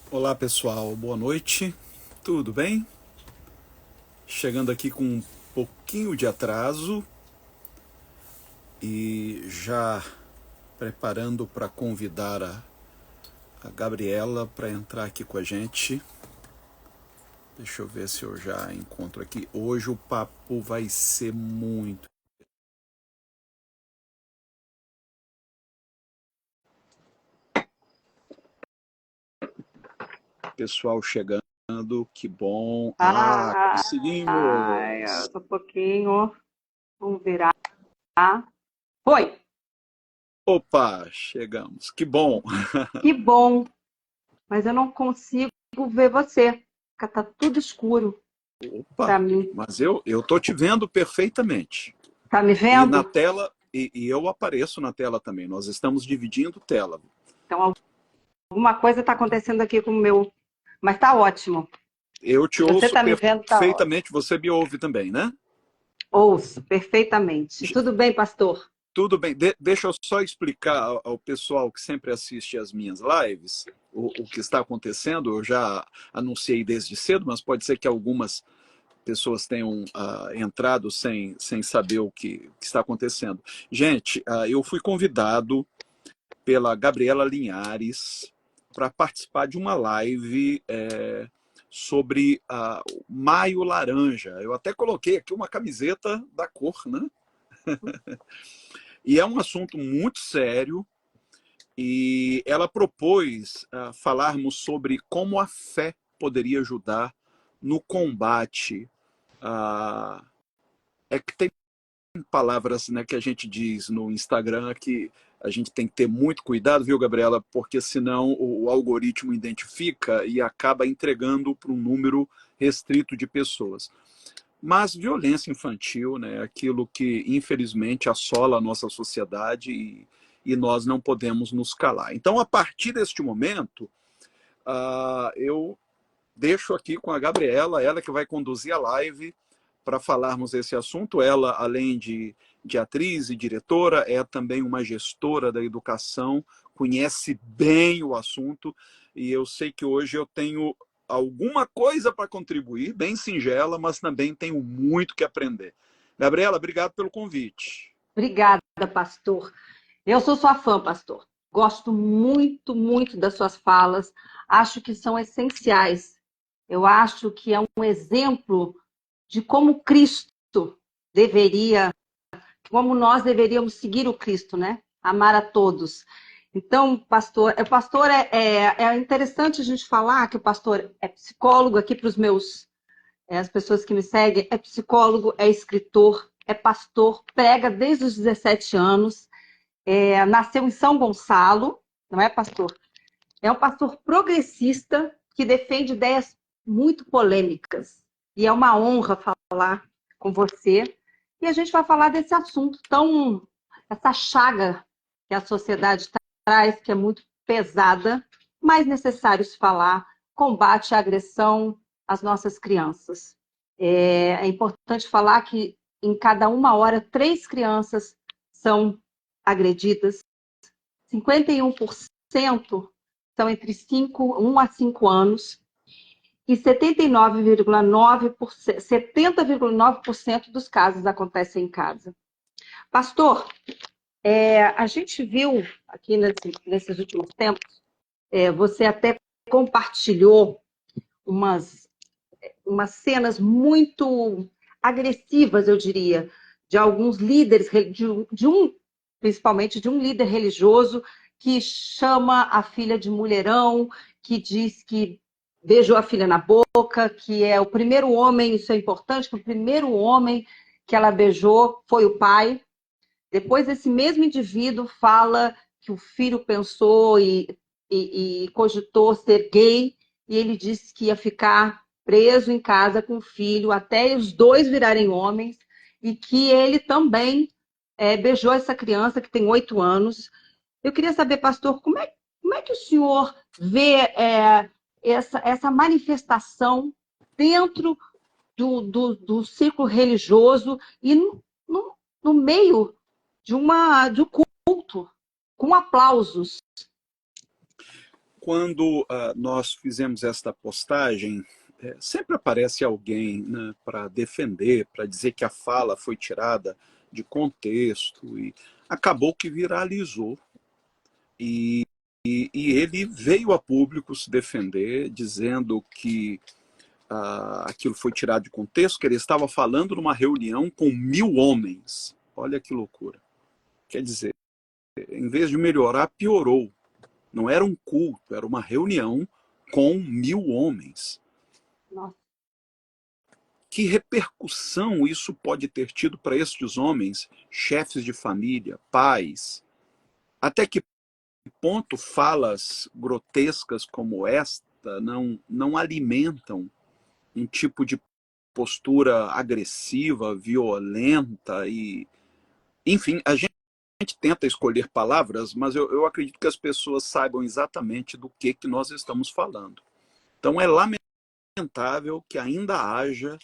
Olá pessoal, boa noite, tudo bem? Chegando aqui com um pouquinho de atraso e já preparando para convidar a Gabriela para entrar aqui com a gente. Deixa eu ver se eu já encontro aqui. Hoje o papo vai ser muito. Pessoal chegando, que bom. Ah, conseguimos! Só um pouquinho. Vamos virar. Foi. Opa, chegamos, que bom. Que bom. Mas eu não consigo ver você. Tá tudo escuro para Opa, mim. mas eu tô te vendo perfeitamente. Tá me E na vendo? tela, e eu apareço na tela também. Nós estamos dividindo tela. Então, alguma coisa está acontecendo aqui com o meu. Mas tá ótimo. Eu te Se você ouço tá me vendo, tá ótimo. perfeitamente, você me ouve também, né? Ouço perfeitamente. Tudo bem, pastor? Tudo bem. Deixa eu só explicar ao pessoal que sempre assiste às minhas lives o que está acontecendo. Eu já anunciei desde cedo, mas pode ser que algumas pessoas tenham entrado sem saber o que está acontecendo. Gente, eu fui convidado pela Gabriela Linhares para participar de uma live sobre Maio Laranja. Eu até coloquei aqui uma camiseta da cor, né? E é um assunto muito sério. E ela propôs falarmos sobre como a fé poderia ajudar no combate. É que tem palavras, né, que a gente diz no Instagram que a gente tem que ter muito cuidado, viu, Gabriela? Porque senão o algoritmo identifica e acaba entregando para um número restrito de pessoas. Mas violência infantil, né, é aquilo que infelizmente assola a nossa sociedade e nós não podemos nos calar. Então, a partir deste momento, eu deixo aqui com a Gabriela, ela que vai conduzir a live para falarmos esse assunto. Ela, além de atriz e diretora, é também uma gestora da educação, conhece bem o assunto e eu sei que hoje eu tenho alguma coisa para contribuir, bem singela, mas também tenho muito que aprender. Gabriela, obrigado pelo convite. Obrigada, pastor. Eu sou sua fã, pastor. Gosto muito, muito das suas falas. Acho que são essenciais. Eu acho que é um exemplo de como Cristo deveria, como nós deveríamos seguir o Cristo, né? Amar a todos. Então, pastor é interessante a gente falar que o pastor é psicólogo aqui para os meus, as pessoas que me seguem, é psicólogo, é escritor, é pastor, prega desde os 17 anos, nasceu em São Gonçalo, não é, pastor? É um pastor progressista que defende ideias muito polêmicas. E é uma honra falar com você. E a gente vai falar desse assunto tão, essa chaga que a sociedade traz, que é muito pesada, mas necessário se falar, combate à agressão às nossas crianças. É importante falar que em cada 1 hora, 3 crianças são agredidas, 51% são entre 1 a 5 anos, e 79,9%, 70,9% dos casos acontecem em casa. Pastor, a gente viu aqui nesses últimos tempos, você até compartilhou umas, umas cenas muito agressivas, eu diria, de alguns líderes, principalmente de um líder religioso que chama a filha de mulherão, que diz que beijou a filha na boca, que é o primeiro homem, isso é importante, que o primeiro homem que ela beijou foi o pai. Depois, esse mesmo indivíduo fala que o filho pensou e cogitou ser gay, e ele disse que ia ficar preso em casa com o filho até os dois virarem homens, e que ele também beijou essa criança que tem 8 anos. Eu queria saber, pastor, como é que o senhor vê essa manifestação dentro do círculo religioso e no meio de um culto, com aplausos? Quando nós fizemos esta postagem, sempre aparece alguém, né, para defender, para dizer que a fala foi tirada de contexto, e acabou que viralizou. E ele veio a público se defender, dizendo que aquilo foi tirado de contexto, que ele estava falando numa reunião com 1.000 homens. Olha que loucura. Quer dizer, em vez de melhorar, piorou. Não era um culto, era uma reunião com 1.000 homens. Nossa. Que repercussão isso pode ter tido para estes homens, chefes de família, pais? Até que ponto falas grotescas como esta não alimentam um tipo de postura agressiva, violenta e, enfim, a gente tenta escolher palavras, mas eu acredito que as pessoas saibam exatamente do que nós estamos falando. Então é lamentável que ainda haja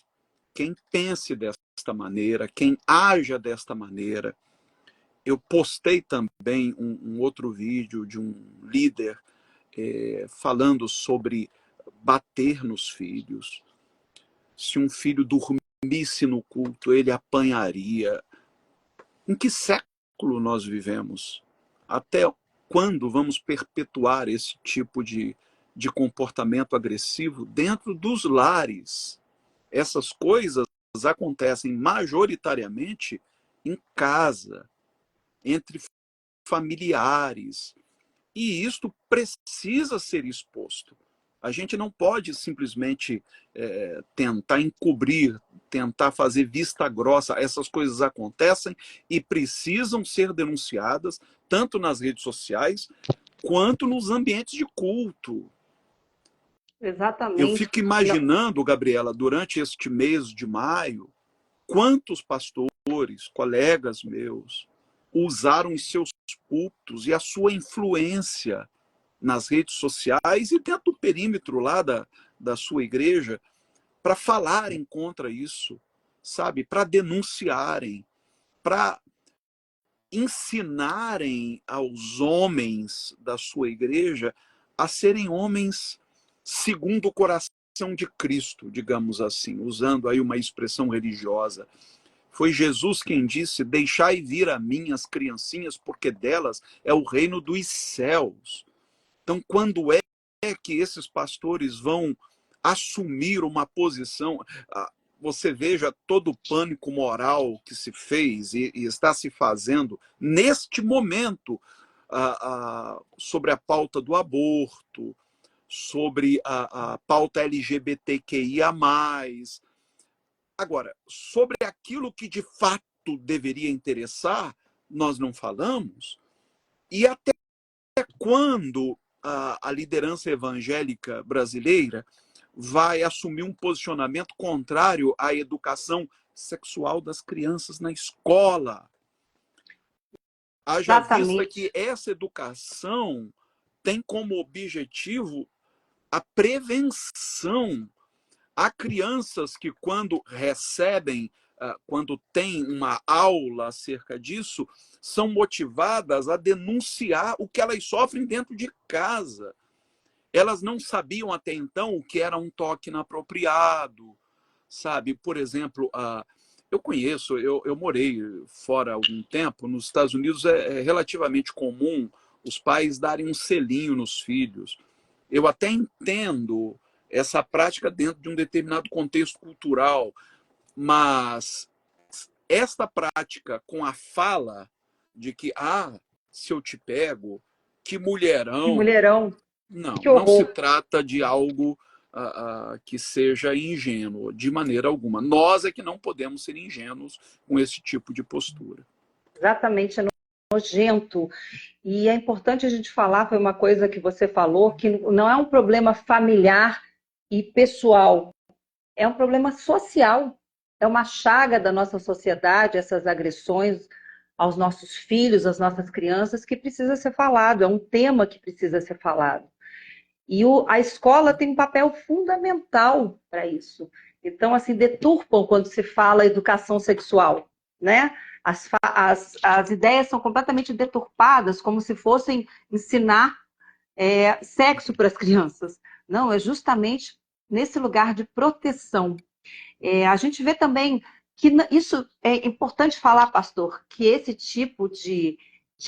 quem pense desta maneira, quem haja desta maneira. Eu postei também um outro vídeo de um líder falando sobre bater nos filhos. Se um filho dormisse no culto, ele apanharia. Em que século nós vivemos? Até quando vamos perpetuar esse tipo de comportamento agressivo dentro dos lares? Essas coisas acontecem majoritariamente em casa, entre familiares. E isto precisa ser exposto. A gente não pode simplesmente tentar encobrir, tentar fazer vista grossa. Essas coisas acontecem e precisam ser denunciadas, tanto nas redes sociais, quanto nos ambientes de culto. Eu Exatamente. fico imaginando, Gabriela, durante este mês de maio, quantos pastores, colegas meus, usaram os seus púlpitos e a sua influência nas redes sociais e dentro do perímetro lá da sua igreja para falarem contra isso, sabe? Para denunciarem, para ensinarem aos homens da sua igreja a serem homens segundo o coração de Cristo, digamos assim, usando aí uma expressão religiosa. Foi Jesus quem disse: deixai vir a mim as criancinhas, porque delas é o reino dos céus. Então, quando é que esses pastores vão assumir uma posição? Você veja todo o pânico moral que se fez e está se fazendo neste momento sobre a pauta do aborto, sobre a pauta LGBTQIA+. Agora, sobre aquilo que de fato deveria interessar, nós não falamos. E até quando a liderança evangélica brasileira vai assumir um posicionamento contrário à educação sexual das crianças na escola? Haja vista que Exatamente. essa educação tem como objetivo a prevenção. Há crianças que, quando recebem, quando têm uma aula acerca disso, são motivadas a denunciar o que elas sofrem dentro de casa. Elas não sabiam até então o que era um toque inapropriado, sabe? Por exemplo, eu conheço, eu morei fora há algum tempo. Nos Estados Unidos é relativamente comum os pais darem um selinho nos filhos. Eu até entendo essa prática dentro de um determinado contexto cultural, mas esta prática com a fala de que, se eu te pego, que Que mulherão, mulherão, que não se horror. trata de algo que seja ingênuo, de maneira alguma. Nós é que não podemos ser ingênuos com esse tipo de postura. Exatamente, é nojento. E é importante a gente falar, foi uma coisa que você falou, que não é um problema familiar e pessoal, é um problema social. É uma chaga da nossa sociedade, essas agressões aos nossos filhos, às nossas crianças, que precisa ser falado, é um tema que precisa ser falado. E a escola tem um papel fundamental para isso. Então, assim, deturpam quando se fala educação sexual, né? As ideias são completamente deturpadas, como se fossem ensinar sexo para as crianças. Não, é justamente nesse lugar de proteção. A gente vê também que isso é importante falar, pastor, que esse tipo de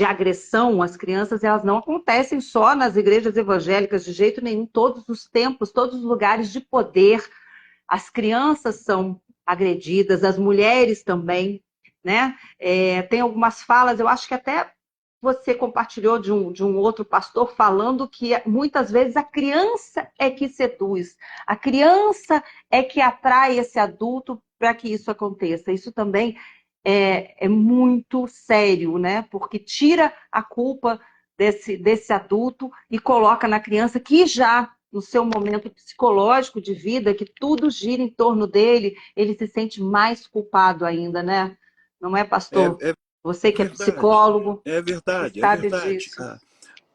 agressão às crianças, elas não acontecem só nas igrejas evangélicas de jeito nenhum, todos os tempos, todos os lugares de poder, as crianças são agredidas, as mulheres também, né? Tem algumas falas, eu acho que até você compartilhou de um outro pastor falando que muitas vezes a criança é que seduz, a criança é que atrai esse adulto para que isso aconteça. Isso também é muito sério, né? Porque tira a culpa desse adulto e coloca na criança que já no seu momento psicológico de vida, que tudo gira em torno dele, ele se sente mais culpado ainda, né? Não é, pastor? É Você que é verdade, psicólogo, é você verdade, é sabe verdade. disso.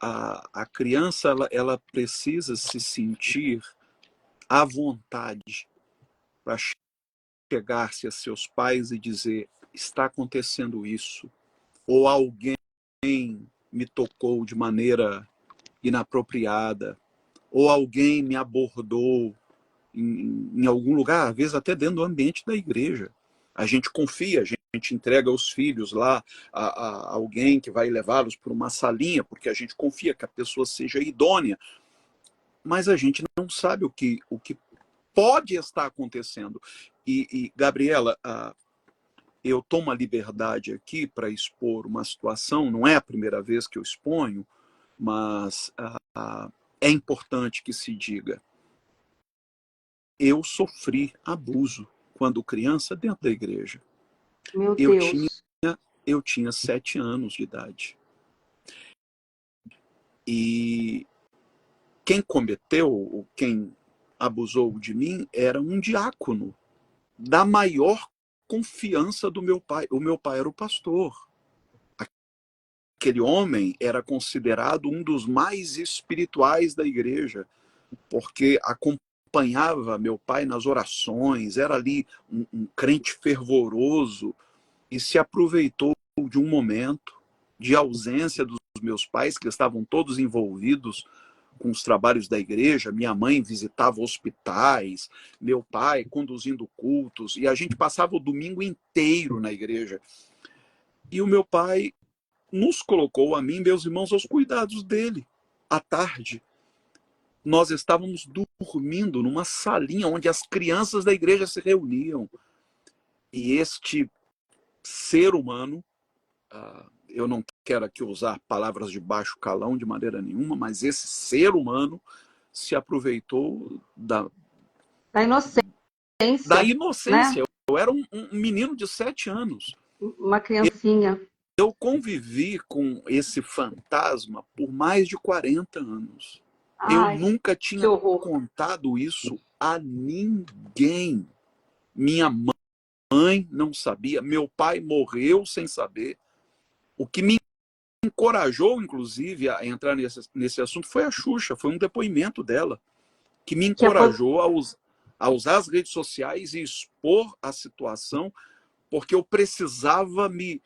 A criança ela precisa se sentir à vontade para chegar-se a seus pais e dizer: está acontecendo isso, ou alguém me tocou de maneira inapropriada, ou alguém me abordou em algum lugar, às vezes até dentro do ambiente da igreja. A gente confia, a gente entrega os filhos lá a alguém que vai levá-los para uma salinha, porque a gente confia que a pessoa seja idônea, mas a gente não sabe o que pode estar acontecendo. Gabriela, eu tomo a liberdade aqui para expor uma situação, não é a primeira vez que eu exponho, mas é importante que se diga. Eu sofri abuso quando criança dentro da igreja. Meu Eu tinha, Deus. eu tinha 7 anos de idade. E quem cometeu, quem abusou de mim, era um diácono da maior confiança do meu pai. O meu pai era o pastor. Aquele homem era considerado um dos mais espirituais da igreja, porque acompanhava meu pai nas orações, era ali um crente fervoroso, e se aproveitou de um momento de ausência dos meus pais, que estavam todos envolvidos com os trabalhos da igreja. Minha mãe visitava hospitais, meu pai conduzindo cultos, e a gente passava o domingo inteiro na igreja. E o meu pai nos colocou, a mim e meus irmãos, aos cuidados dele. À tarde, nós estávamos dormindo numa salinha onde as crianças da igreja se reuniam. E este ser humano, eu não quero aqui usar palavras de baixo calão de maneira nenhuma, mas esse ser humano se aproveitou Da da inocência, né? inocência. Eu era um menino de 7 anos. Uma criancinha. Eu convivi com esse fantasma por mais de 40 anos. Eu Ai, nunca que tinha horror. contado isso a ninguém. Minha mãe não sabia, meu pai morreu sem saber. O que me encorajou, inclusive, a entrar nesse assunto foi a Xuxa, foi um depoimento dela, que me Que encorajou a usar as redes sociais e expor a situação, porque eu precisava me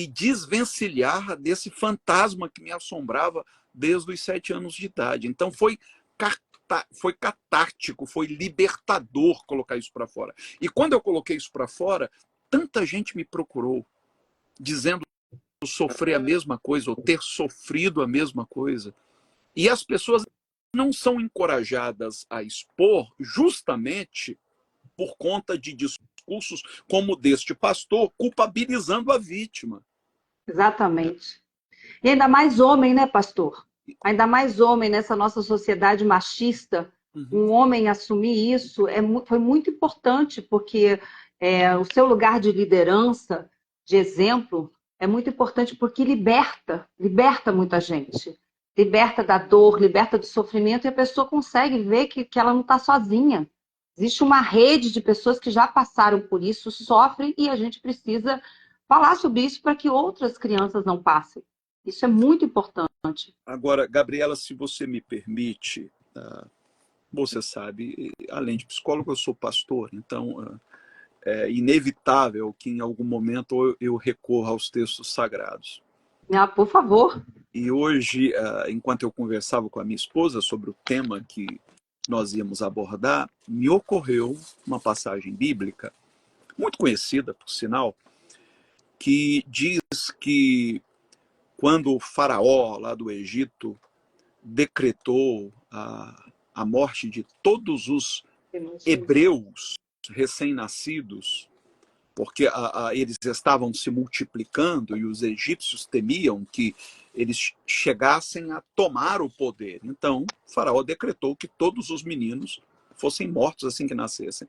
desvencilhar desse fantasma que me assombrava desde os 7 anos de idade. Então foi catártico, foi libertador colocar isso para fora. E quando eu coloquei isso para fora, tanta gente me procurou, dizendo sofrer a mesma coisa, ou ter sofrido a mesma coisa. E as pessoas não são encorajadas a expor justamente por conta de discursos como o deste pastor, culpabilizando a vítima. exatamente. E ainda mais homem, né, pastor? Ainda mais homem nessa nossa sociedade machista. Uhum. Um homem assumir isso foi muito importante, porque o seu lugar de liderança, de exemplo, é muito importante porque liberta muita gente. Liberta da dor, liberta do sofrimento, e a pessoa consegue ver que ela não está sozinha. Existe uma rede de pessoas que já passaram por isso, sofrem, e a gente precisa falar sobre isso para que outras crianças não passem. Isso é muito importante. Agora, Gabriela, se você me permite, você sabe, além de psicólogo, eu sou pastor, então é inevitável que em algum momento eu recorra aos textos sagrados. Ah, por favor. E hoje, enquanto eu conversava com a minha esposa sobre o tema que nós íamos abordar, me ocorreu uma passagem bíblica, muito conhecida, por sinal, que diz que quando o faraó lá do Egito decretou a morte de todos os hebreus recém-nascidos, porque eles estavam se multiplicando e os egípcios temiam que eles chegassem a tomar o poder. Então, o faraó decretou que todos os meninos fossem mortos assim que nascessem.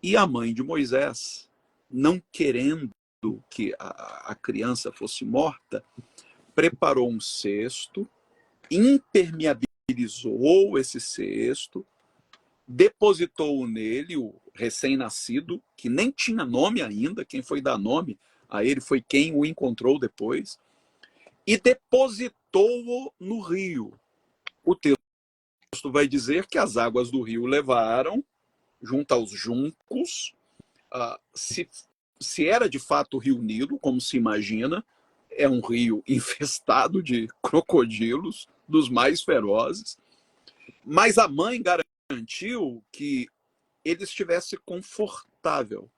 E a mãe de Moisés, não querendo que a criança fosse morta, preparou um cesto, impermeabilizou esse cesto, depositou nele o recém-nascido, que nem tinha nome ainda, quem foi dar nome a ele foi quem o encontrou depois, e depositou-o no rio. O texto vai dizer que as águas do rio levaram, junto aos juncos, se era de fato o rio Nilo, como se imagina, é um rio infestado de crocodilos, dos mais ferozes, mas a mãe garantiu que ele estivesse confortável,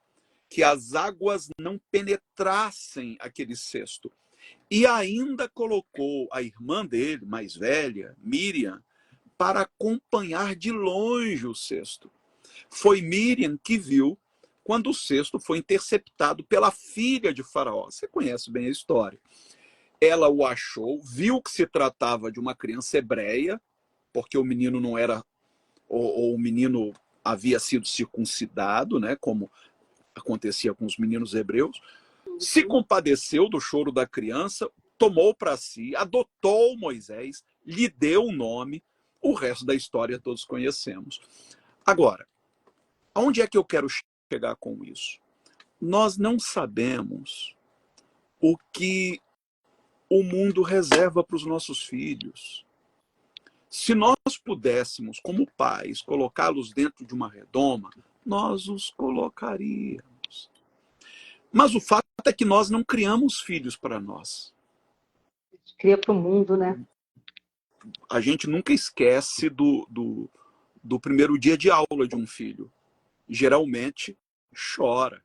que as águas não penetrassem aquele cesto. E ainda colocou a irmã dele, mais velha, Miriam, para acompanhar de longe o cesto. Foi Miriam que viu quando o cesto foi interceptado pela filha de Faraó. Você conhece bem a história. Ela o achou, viu que se tratava de uma criança hebreia, porque o menino não era, ou o menino havia sido circuncidado, né, como acontecia com os meninos hebreus, se compadeceu do choro da criança, tomou para si, adotou Moisés, lhe deu o nome, o resto da história todos conhecemos. Agora, aonde é que eu quero chegar com isso? Nós não sabemos o que o mundo reserva para os nossos filhos. Se nós pudéssemos, como pais, colocá-los dentro de uma redoma, nós os colocaríamos. Mas o fato é que nós não criamos filhos para nós. Cria para o mundo, né? A gente nunca esquece do primeiro dia de aula de um filho. Geralmente chora,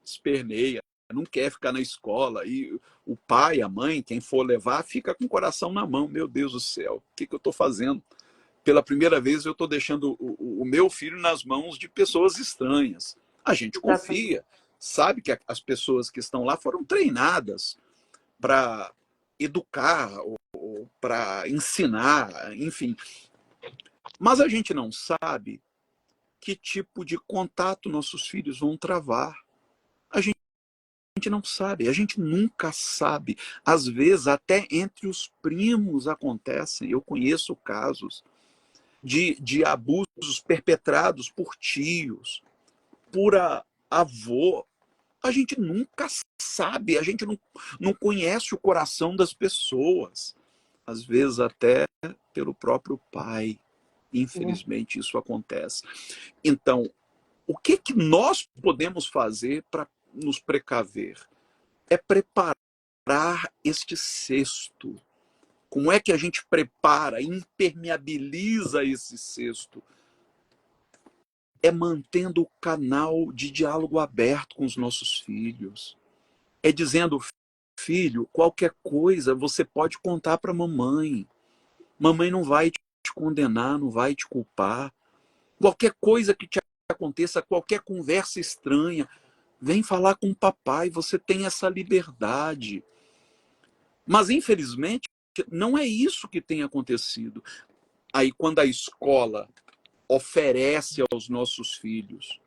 esperneia, não quer ficar na escola. E o pai, a mãe, quem for levar, fica com o coração na mão. Meu Deus do céu, o que eu estou fazendo? Pela primeira vez eu estou deixando o meu filho nas mãos de pessoas estranhas. A gente Exatamente. confia, sabe que as pessoas que estão lá foram treinadas para educar, ou para ensinar, enfim. Mas a gente não sabe que tipo de contato nossos filhos vão travar. A gente não sabe, a gente nunca sabe. Às vezes, até entre os primos acontecem. Eu conheço casos de abusos perpetrados por tios, por avô. A gente nunca sabe, a gente não conhece o coração das pessoas. Às vezes até pelo próprio pai. Infelizmente isso acontece. Então, o que nós podemos fazer para nos precaver? É preparar este cesto. Como é que a gente prepara, impermeabiliza esse cesto? É mantendo o canal de diálogo aberto com os nossos filhos. É dizendo, filho, qualquer coisa você pode contar para a mamãe. Mamãe não vai te condenar, não vai te culpar. Qualquer coisa que te aconteça, qualquer conversa estranha, vem falar com o papai, você tem essa liberdade. Mas, infelizmente, não é isso que tem acontecido. Aí, quando a escola oferece aos nossos filhos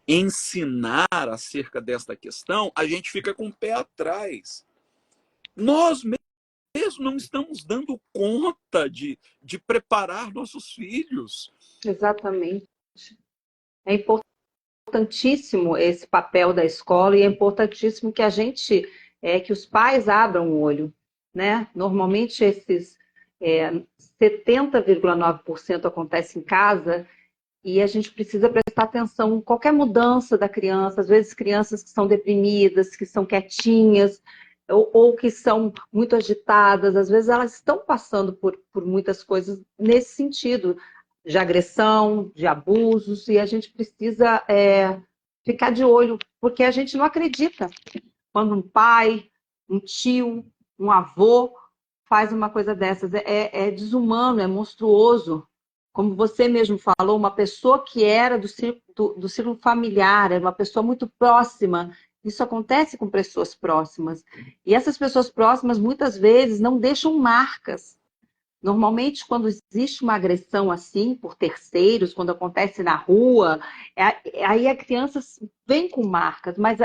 ensinar acerca desta questão, a gente fica com o pé atrás. Nós mesmos não estamos dando conta de preparar nossos filhos. Exatamente. É importantíssimo esse papel da escola e é importantíssimo que a gente, que os pais abram o olho, né? Normalmente esses 70,9% acontece em casa e a gente precisa prestar atenção em qualquer mudança da criança, às vezes crianças que são deprimidas, que são quietinhas, ou que são muito agitadas, às vezes elas estão passando por muitas coisas nesse sentido, de agressão, de abusos, e a gente precisa ficar de olho, porque a gente não acredita quando um pai, um tio, um avô faz uma coisa dessas. É desumano, é monstruoso. Como você mesmo falou, uma pessoa que era do círculo familiar, era uma pessoa muito próxima. Isso acontece com pessoas próximas. E essas pessoas próximas, muitas vezes, não deixam marcas. Normalmente, quando existe uma agressão assim, por terceiros, quando acontece na rua, aí a criança vem com marcas, mas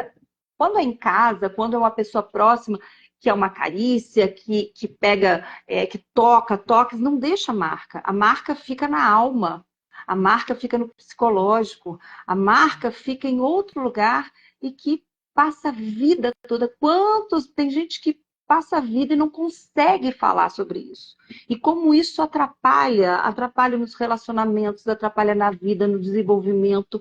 quando é em casa, quando é uma pessoa próxima, que é uma carícia, que pega, que toca, não deixa marca. A marca fica na alma, a marca fica no psicológico, a marca fica em outro lugar e que passa a vida toda. Tem gente que passa a vida e não consegue falar sobre isso. E como isso atrapalha nos relacionamentos, atrapalha na vida, no desenvolvimento.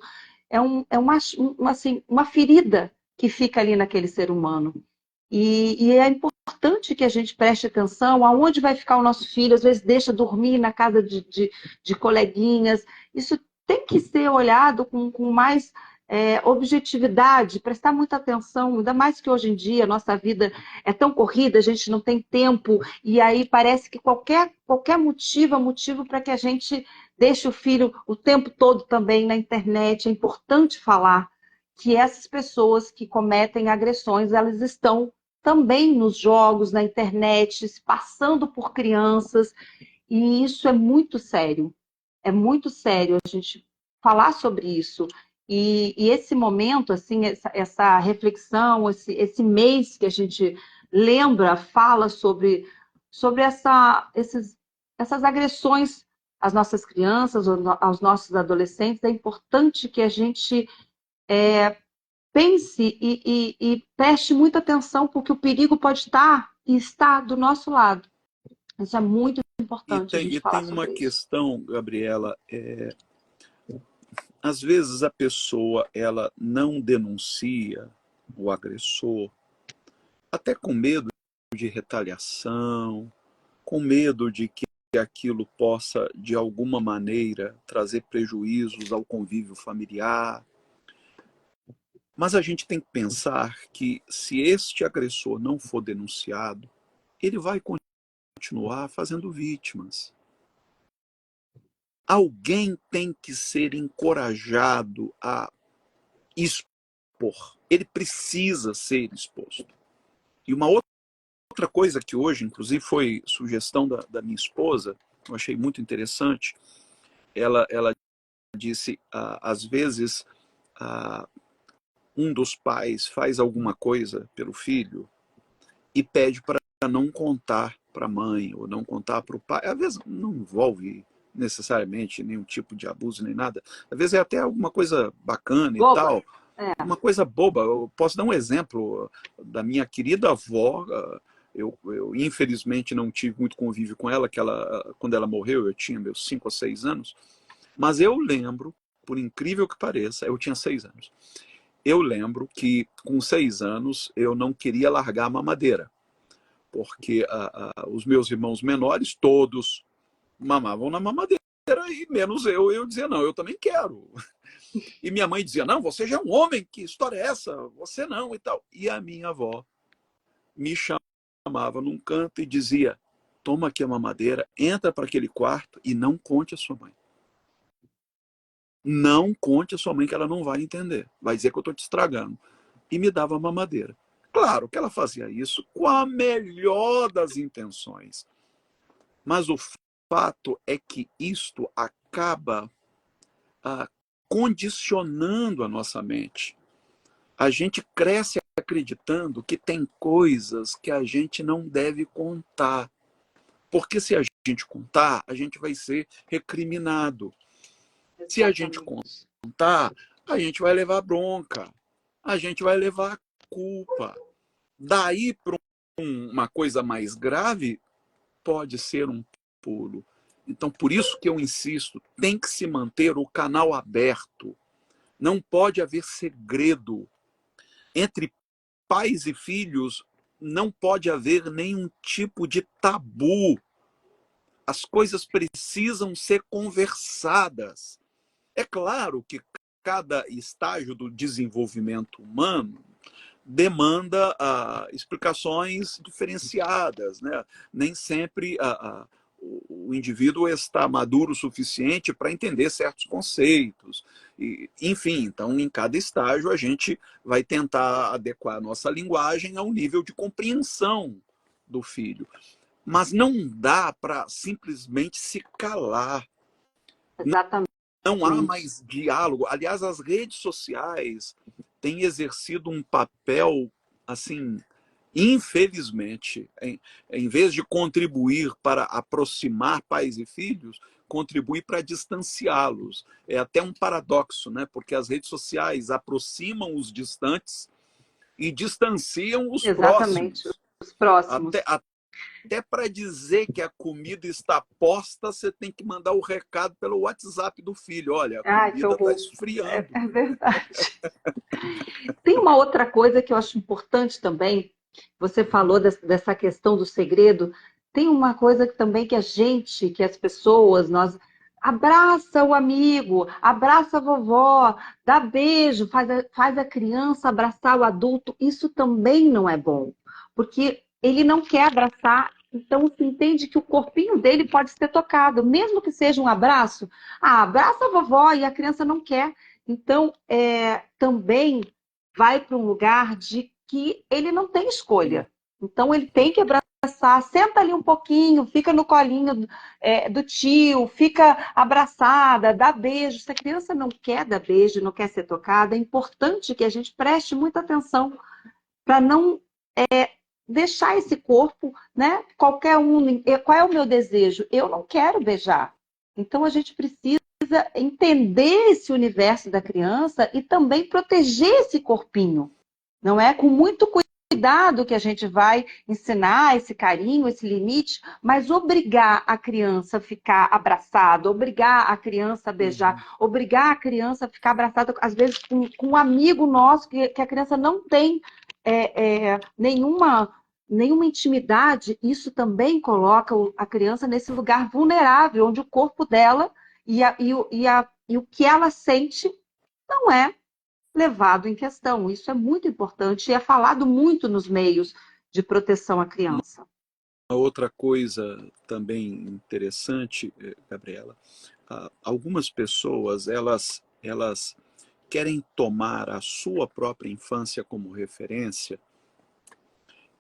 Assim, uma ferida que fica ali naquele ser humano. E é importante que a gente preste atenção aonde vai ficar o nosso filho, às vezes deixa dormir na casa de coleguinhas. Isso tem que ser olhado com mais objetividade, prestar muita atenção, ainda mais que hoje em dia a nossa vida é tão corrida, a gente não tem tempo, e aí parece que qualquer motivo é motivo para que a gente deixe o filho o tempo todo também na internet. É importante falar que essas pessoas que cometem agressões, elas estão também nos jogos, na internet, se passando por crianças, e isso é muito sério. É muito sério a gente falar sobre isso. E esse momento, assim, essa reflexão, esse mês que a gente lembra, fala sobre essas agressões às nossas crianças, aos nossos adolescentes, é importante que a gente pense e preste muita atenção, porque o perigo pode estar e está do nosso lado. Isso é muito E importante a tem, gente e falar tem uma sobre isso. questão, Gabriela, às vezes a pessoa ela não denuncia o agressor, até com medo de retaliação, com medo de que aquilo possa, de alguma maneira, trazer prejuízos ao convívio familiar. Mas a gente tem que pensar que, se este agressor não for denunciado, ele vai continuar fazendo vítimas. Alguém tem que ser encorajado a expor. Ele precisa ser exposto. E uma outra coisa que hoje, inclusive, foi sugestão da minha esposa, eu achei muito interessante. Ela disse, às vezes, um dos pais faz alguma coisa pelo filho e pede para não contar para a mãe ou não contar para o pai. Às vezes não envolve necessariamente nenhum tipo de abuso nem nada. Às vezes é até alguma coisa bacana e Boba, tal, uma coisa boba. Eu posso dar um exemplo da minha querida avó. Eu infelizmente não tive muito convívio com ela, quando ela morreu eu tinha meus 5 ou 6 anos, mas eu lembro, por incrível que pareça, eu tinha 6 anos. Eu lembro que com 6 anos eu não queria largar a mamadeira, porque os meus irmãos menores todos mamavam na mamadeira, e menos eu. Eu dizia, não, eu também quero. E minha mãe dizia, não, você já é um homem, que história é essa? Você não, e tal. E a minha avó me chamava num canto e dizia, toma aqui a mamadeira, entra para aquele quarto e não conte a sua mãe. Não conte a sua mãe, que ela não vai entender. Vai dizer que eu estou te estragando. E me dava a mamadeira. Claro que ela fazia isso com a melhor das intenções. Mas o fato é que isto acaba ah, condicionando a nossa mente. A gente cresce acreditando que tem coisas que a gente não deve contar. Porque se a gente contar, a gente vai ser recriminado. Se a gente exatamente. contar, a gente vai levar bronca. A gente vai levar culpa. Daí para uma coisa mais grave, pode ser um pulo. Então, por isso que eu insisto, tem que se manter o canal aberto. Não pode haver segredo entre pais e filhos. não pode haver nenhum tipo de tabu. As coisas precisam ser conversadas. É claro que cada estágio do desenvolvimento humano demanda explicações diferenciadas, né? Nem sempre o indivíduo está maduro o suficiente para entender certos conceitos. E, enfim, então, em cada estágio, a gente vai tentar adequar a nossa linguagem ao nível de compreensão do filho. Mas não dá para simplesmente se calar. Exatamente. Não há mais diálogo. Aliás, as redes sociais têm exercido um papel, assim, infelizmente, em vez de contribuir para aproximar pais e filhos, contribui para distanciá-los. É até um paradoxo, né? Porque as redes sociais aproximam os distantes e distanciam os Exatamente. próximos. Os próximos. Até para dizer que a comida está posta, você tem que mandar o recado pelo WhatsApp do filho. Olha, a Ai, que comida está horror. esfriando. É verdade. Tem uma outra coisa que eu acho importante também. Você falou dessa questão do segredo. Tem uma coisa que também que a gente, que as pessoas, nós abraça o amigo, abraça a vovó, dá beijo, faz a criança abraçar o adulto. Isso também não é bom, porque ele não quer abraçar. Então, se entende que o corpinho dele pode ser tocado, mesmo que seja um abraço. Ah, abraça a vovó e a criança não quer. Então, também vai para um lugar de que ele não tem escolha. Então, ele tem que abraçar, senta ali um pouquinho, fica no colinho do tio, fica abraçada, dá beijo. Se a criança não quer dar beijo, não quer ser tocada, é importante que a gente preste muita atenção para não deixar esse corpo, né? Qualquer um. Qual é o meu desejo? Eu não quero beijar. Então, a gente precisa entender esse universo da criança e também proteger esse corpinho, não é? Com muito cuidado que a gente vai ensinar esse carinho, esse limite, mas obrigar a criança a ficar abraçada, obrigar a criança a beijar, obrigar a criança a ficar abraçada, às vezes com um amigo nosso que a criança não tem nenhuma intimidade, isso também coloca a criança nesse lugar vulnerável, onde o corpo dela e o que ela sente não é levado em questão. Isso é muito importante e é falado muito nos meios de proteção à criança. Uma outra coisa também interessante, Gabriela, algumas pessoas elas querem tomar a sua própria infância como referência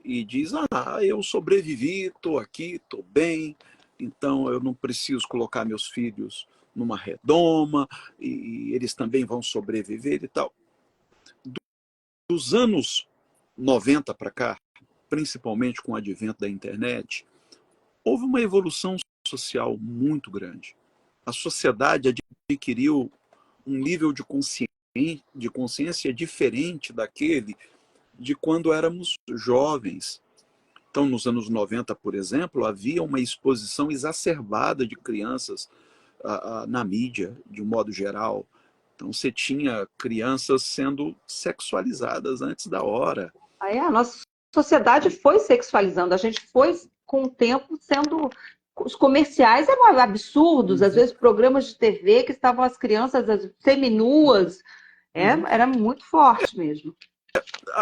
e diz: eu sobrevivi, estou aqui, estou bem, então eu não preciso colocar meus filhos numa redoma e eles também vão sobreviver e tal. Dos anos 90 para cá, principalmente com o advento da internet, houve uma evolução social muito grande. A sociedade adquiriu um nível de consciência diferente daquele de quando éramos jovens. Então, nos anos 90, por exemplo, havia uma exposição exacerbada de crianças na mídia, de um modo geral. Então, você tinha crianças sendo sexualizadas antes da hora. A nossa sociedade foi sexualizando, a gente foi, com o tempo, sendo... Os comerciais eram absurdos, às vezes programas de TV que estavam as crianças seminuas, era muito forte mesmo.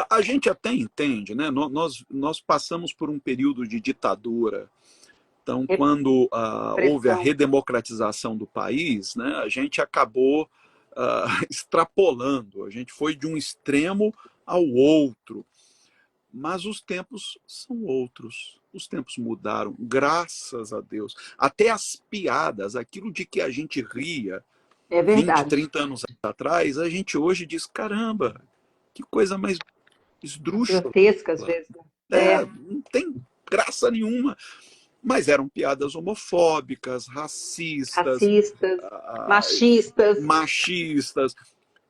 A gente até entende, né? Nós passamos por um período de ditadura. Então, quando houve a redemocratização do país, né, a gente acabou extrapolando, a gente foi de um extremo ao outro. Mas os tempos são outros. Os tempos mudaram, graças a Deus. Até as piadas, aquilo de que a gente ria 20, 30 anos atrás, a gente hoje diz: caramba, que coisa mais esdrúxula. Grotesca, às vezes. Não tem graça nenhuma. Mas eram piadas homofóbicas, racistas, machistas.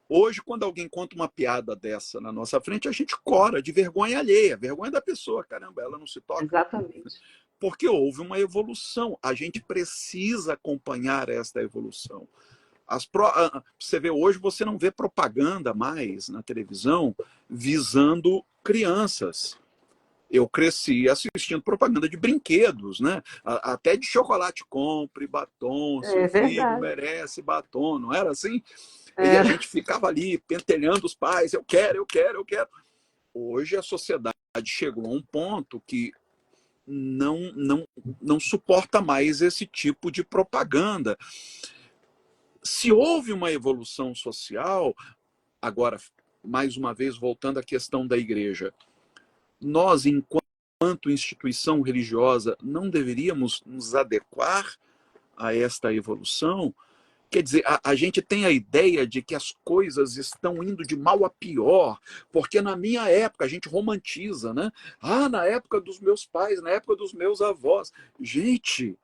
Hoje, quando alguém conta uma piada dessa na nossa frente, a gente cora de vergonha alheia, vergonha da pessoa. Caramba, ela não se toca. Exatamente. Porque houve uma evolução. A gente precisa acompanhar esta evolução. Você vê, hoje você não vê propaganda mais na televisão visando crianças. Eu cresci assistindo propaganda de brinquedos, né? Até de chocolate compre, batom, seu É filho verdade. merece batom, não era assim? E a Era. gente ficava ali pentelhando os pais, eu quero, eu quero, eu quero. Hoje a sociedade chegou a um ponto que não suporta mais esse tipo de propaganda. Se houve uma evolução social, agora, mais uma vez, voltando à questão da igreja, nós, enquanto instituição religiosa, não deveríamos nos adequar a esta evolução? Quer dizer, a gente tem a ideia de que as coisas estão indo de mal a pior, porque na minha época, a gente romantiza, né? Ah, na época dos meus pais, na época dos meus avós. Gente,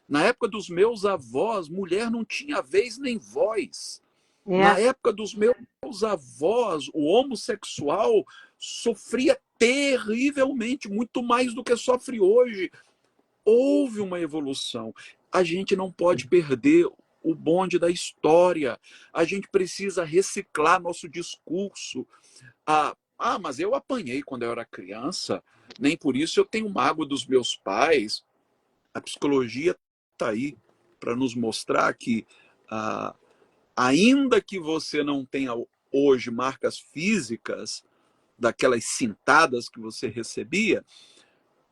na época dos meus avós, mulher não tinha vez nem voz. Na É, época dos meus avós, o homossexual sofria terrivelmente, muito mais do que sofre hoje. Houve uma evolução. A gente não pode perder o bonde da história. A gente precisa reciclar nosso discurso. Mas eu apanhei quando eu era criança, nem por isso eu tenho mágoa dos meus pais. A psicologia está aí para nos mostrar que, ah, ainda que você não tenha hoje marcas físicas daquelas cintadas que você recebia,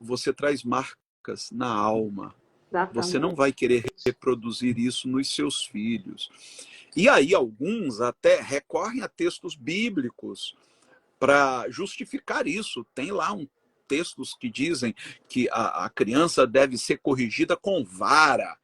você traz marcas na alma. Você não exatamente. vai querer reproduzir isso nos seus filhos. E aí alguns até recorrem a textos bíblicos para justificar isso. Tem lá textos que dizem que a criança deve ser corrigida com vara.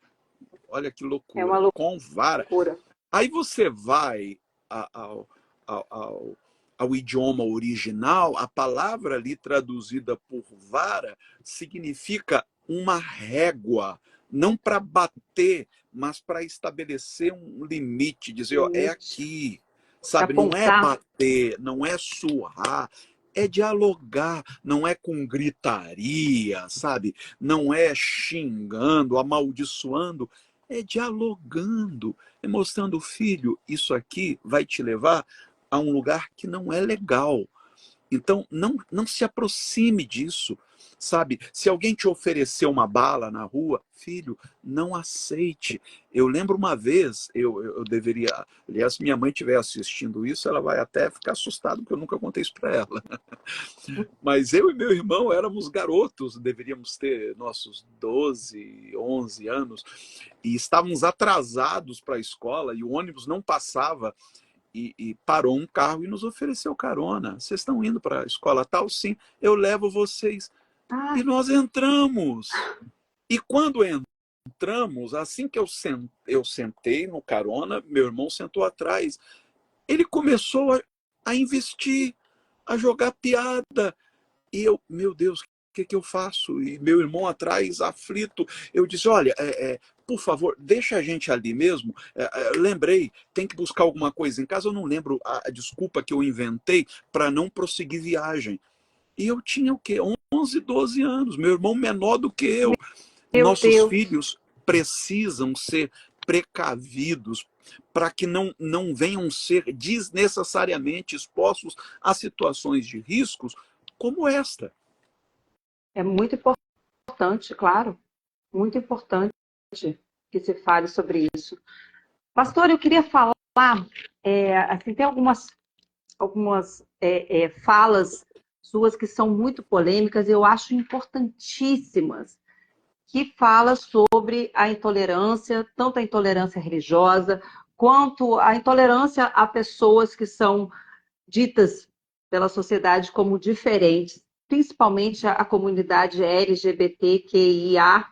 Olha que É uma loucura, com vara. loucura. Aí você vai ao, ao, ao, ao idioma original, a palavra ali traduzida por vara significa uma régua, não para bater, mas para estabelecer um limite, dizer, ó, é Limite. aqui, Para sabe? Não é apontar. bater, não é surrar, é dialogar, não é com gritaria, sabe? Não é xingando, amaldiçoando, é dialogando, é mostrando, filho, isso aqui vai te levar a um lugar que não é legal. Então, não se aproxime disso, sabe? Se alguém te oferecer uma bala na rua, filho, não aceite. Eu lembro uma vez, eu deveria. Aliás, se minha mãe estiver assistindo isso, ela vai até ficar assustada, porque eu nunca contei isso para ela. Mas eu e meu irmão éramos garotos, deveríamos ter nossos 12, 11 anos, e estávamos atrasados para a escola e o ônibus não passava. E parou um carro e nos ofereceu carona. Vocês estão indo para a escola tal? Sim, eu levo vocês. E Ah, nós entramos. E quando entramos, assim que eu sentei no carona, meu irmão sentou atrás. Ele começou a investir, a jogar piada. E eu, meu Deus, o que eu faço? E meu irmão atrás, aflito, eu disse, olha, por favor, deixa a gente ali mesmo. Lembrei, tem que buscar alguma coisa em casa. Eu não lembro a desculpa que eu inventei para não prosseguir viagem. E eu tinha o quê? 11, 12 anos, meu irmão menor do que eu. meu Nossos Deus. filhos precisam ser precavidos para que não venham ser desnecessariamente expostos a situações de riscos como esta. É muito importante, claro. Muito importante que se fale sobre isso. Pastor, eu queria falar, assim, tem algumas falas suas que são muito polêmicas, eu acho importantíssimas, que fala sobre a intolerância, tanto a intolerância religiosa, quanto a intolerância a pessoas que são ditas pela sociedade como diferentes, principalmente a comunidade LGBTQIA+.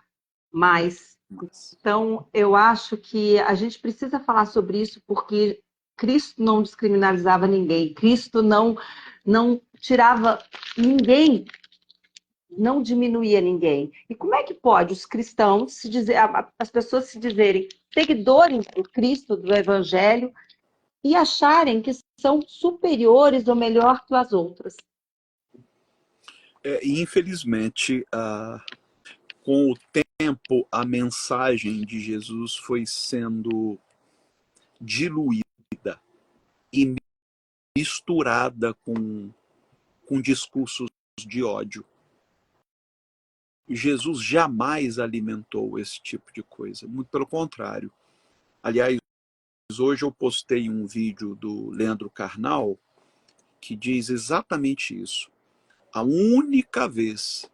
Então, eu acho que a gente precisa falar sobre isso porque Cristo não descriminalizava ninguém, Cristo não tirava ninguém, não diminuía ninguém. E como é que pode os cristãos se dizer, as pessoas se dizerem seguidores do Cristo, do Evangelho, e acharem que são superiores ou melhor que as outras? E infelizmente, com o tempo, a mensagem de Jesus foi sendo diluída e misturada com discursos de ódio. Jesus jamais alimentou esse tipo de coisa, muito pelo contrário. Aliás, hoje eu postei um vídeo do Leandro Carnal que diz exatamente isso. A única vez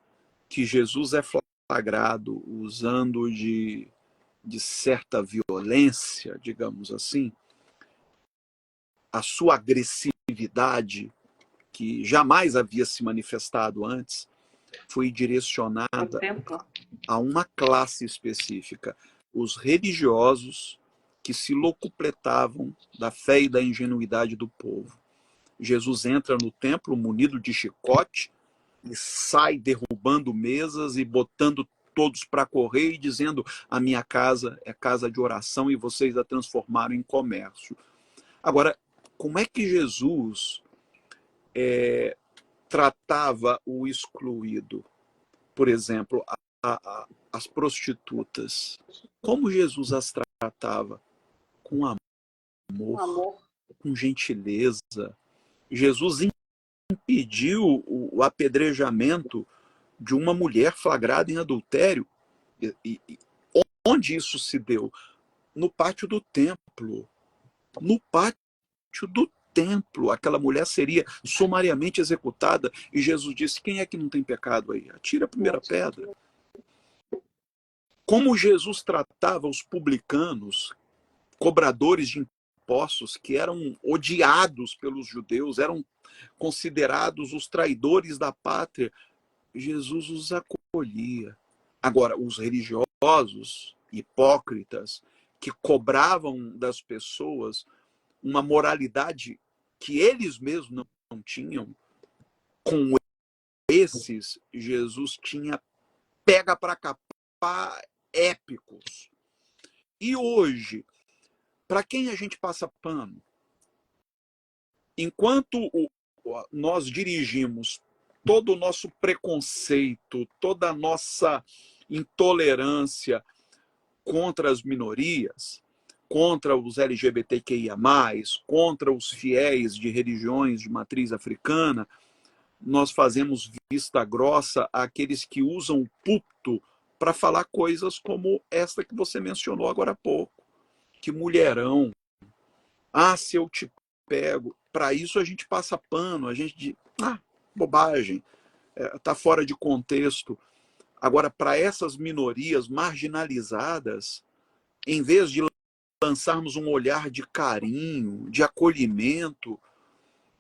que Jesus é flagrado usando de certa violência, digamos assim, a sua agressividade, que jamais havia se manifestado antes, foi direcionada a uma classe específica, os religiosos que se locupletavam da fé e da ingenuidade do povo. Jesus entra no templo munido de chicote e sai derrubando mesas e botando todos para correr e dizendo: a minha casa é casa de oração e vocês a transformaram em comércio. Agora, como é que Jesus tratava o excluído? Por exemplo, as prostitutas. Como Jesus as tratava? Com amor, com gentileza. Jesus impediu o apedrejamento de uma mulher flagrada em adultério. E onde isso se deu? No pátio do templo. No pátio do templo. Aquela mulher seria sumariamente executada e Jesus disse: quem é que não tem pecado aí? Atira a primeira pedra. Como Jesus tratava os publicanos, cobradores de impostos, que eram odiados pelos judeus, eram considerados os traidores da pátria, Jesus os acolhia. Agora, os religiosos, hipócritas, que cobravam das pessoas uma moralidade que eles mesmos não tinham, com esses, Jesus tinha pega para capar épicos. E hoje, para quem a gente passa pano? Enquanto nós dirigimos todo o nosso preconceito, toda a nossa intolerância contra as minorias, contra os LGBTQIA+, contra os fiéis de religiões de matriz africana, nós fazemos vista grossa àqueles que usam o púlpito para falar coisas como esta que você mencionou agora há pouco. Que mulherão. Ah, se eu te pego. Para isso a gente passa pano, a gente diz, bobagem, está fora de contexto. Agora, para essas minorias marginalizadas, em vez de lançarmos um olhar de carinho, de acolhimento,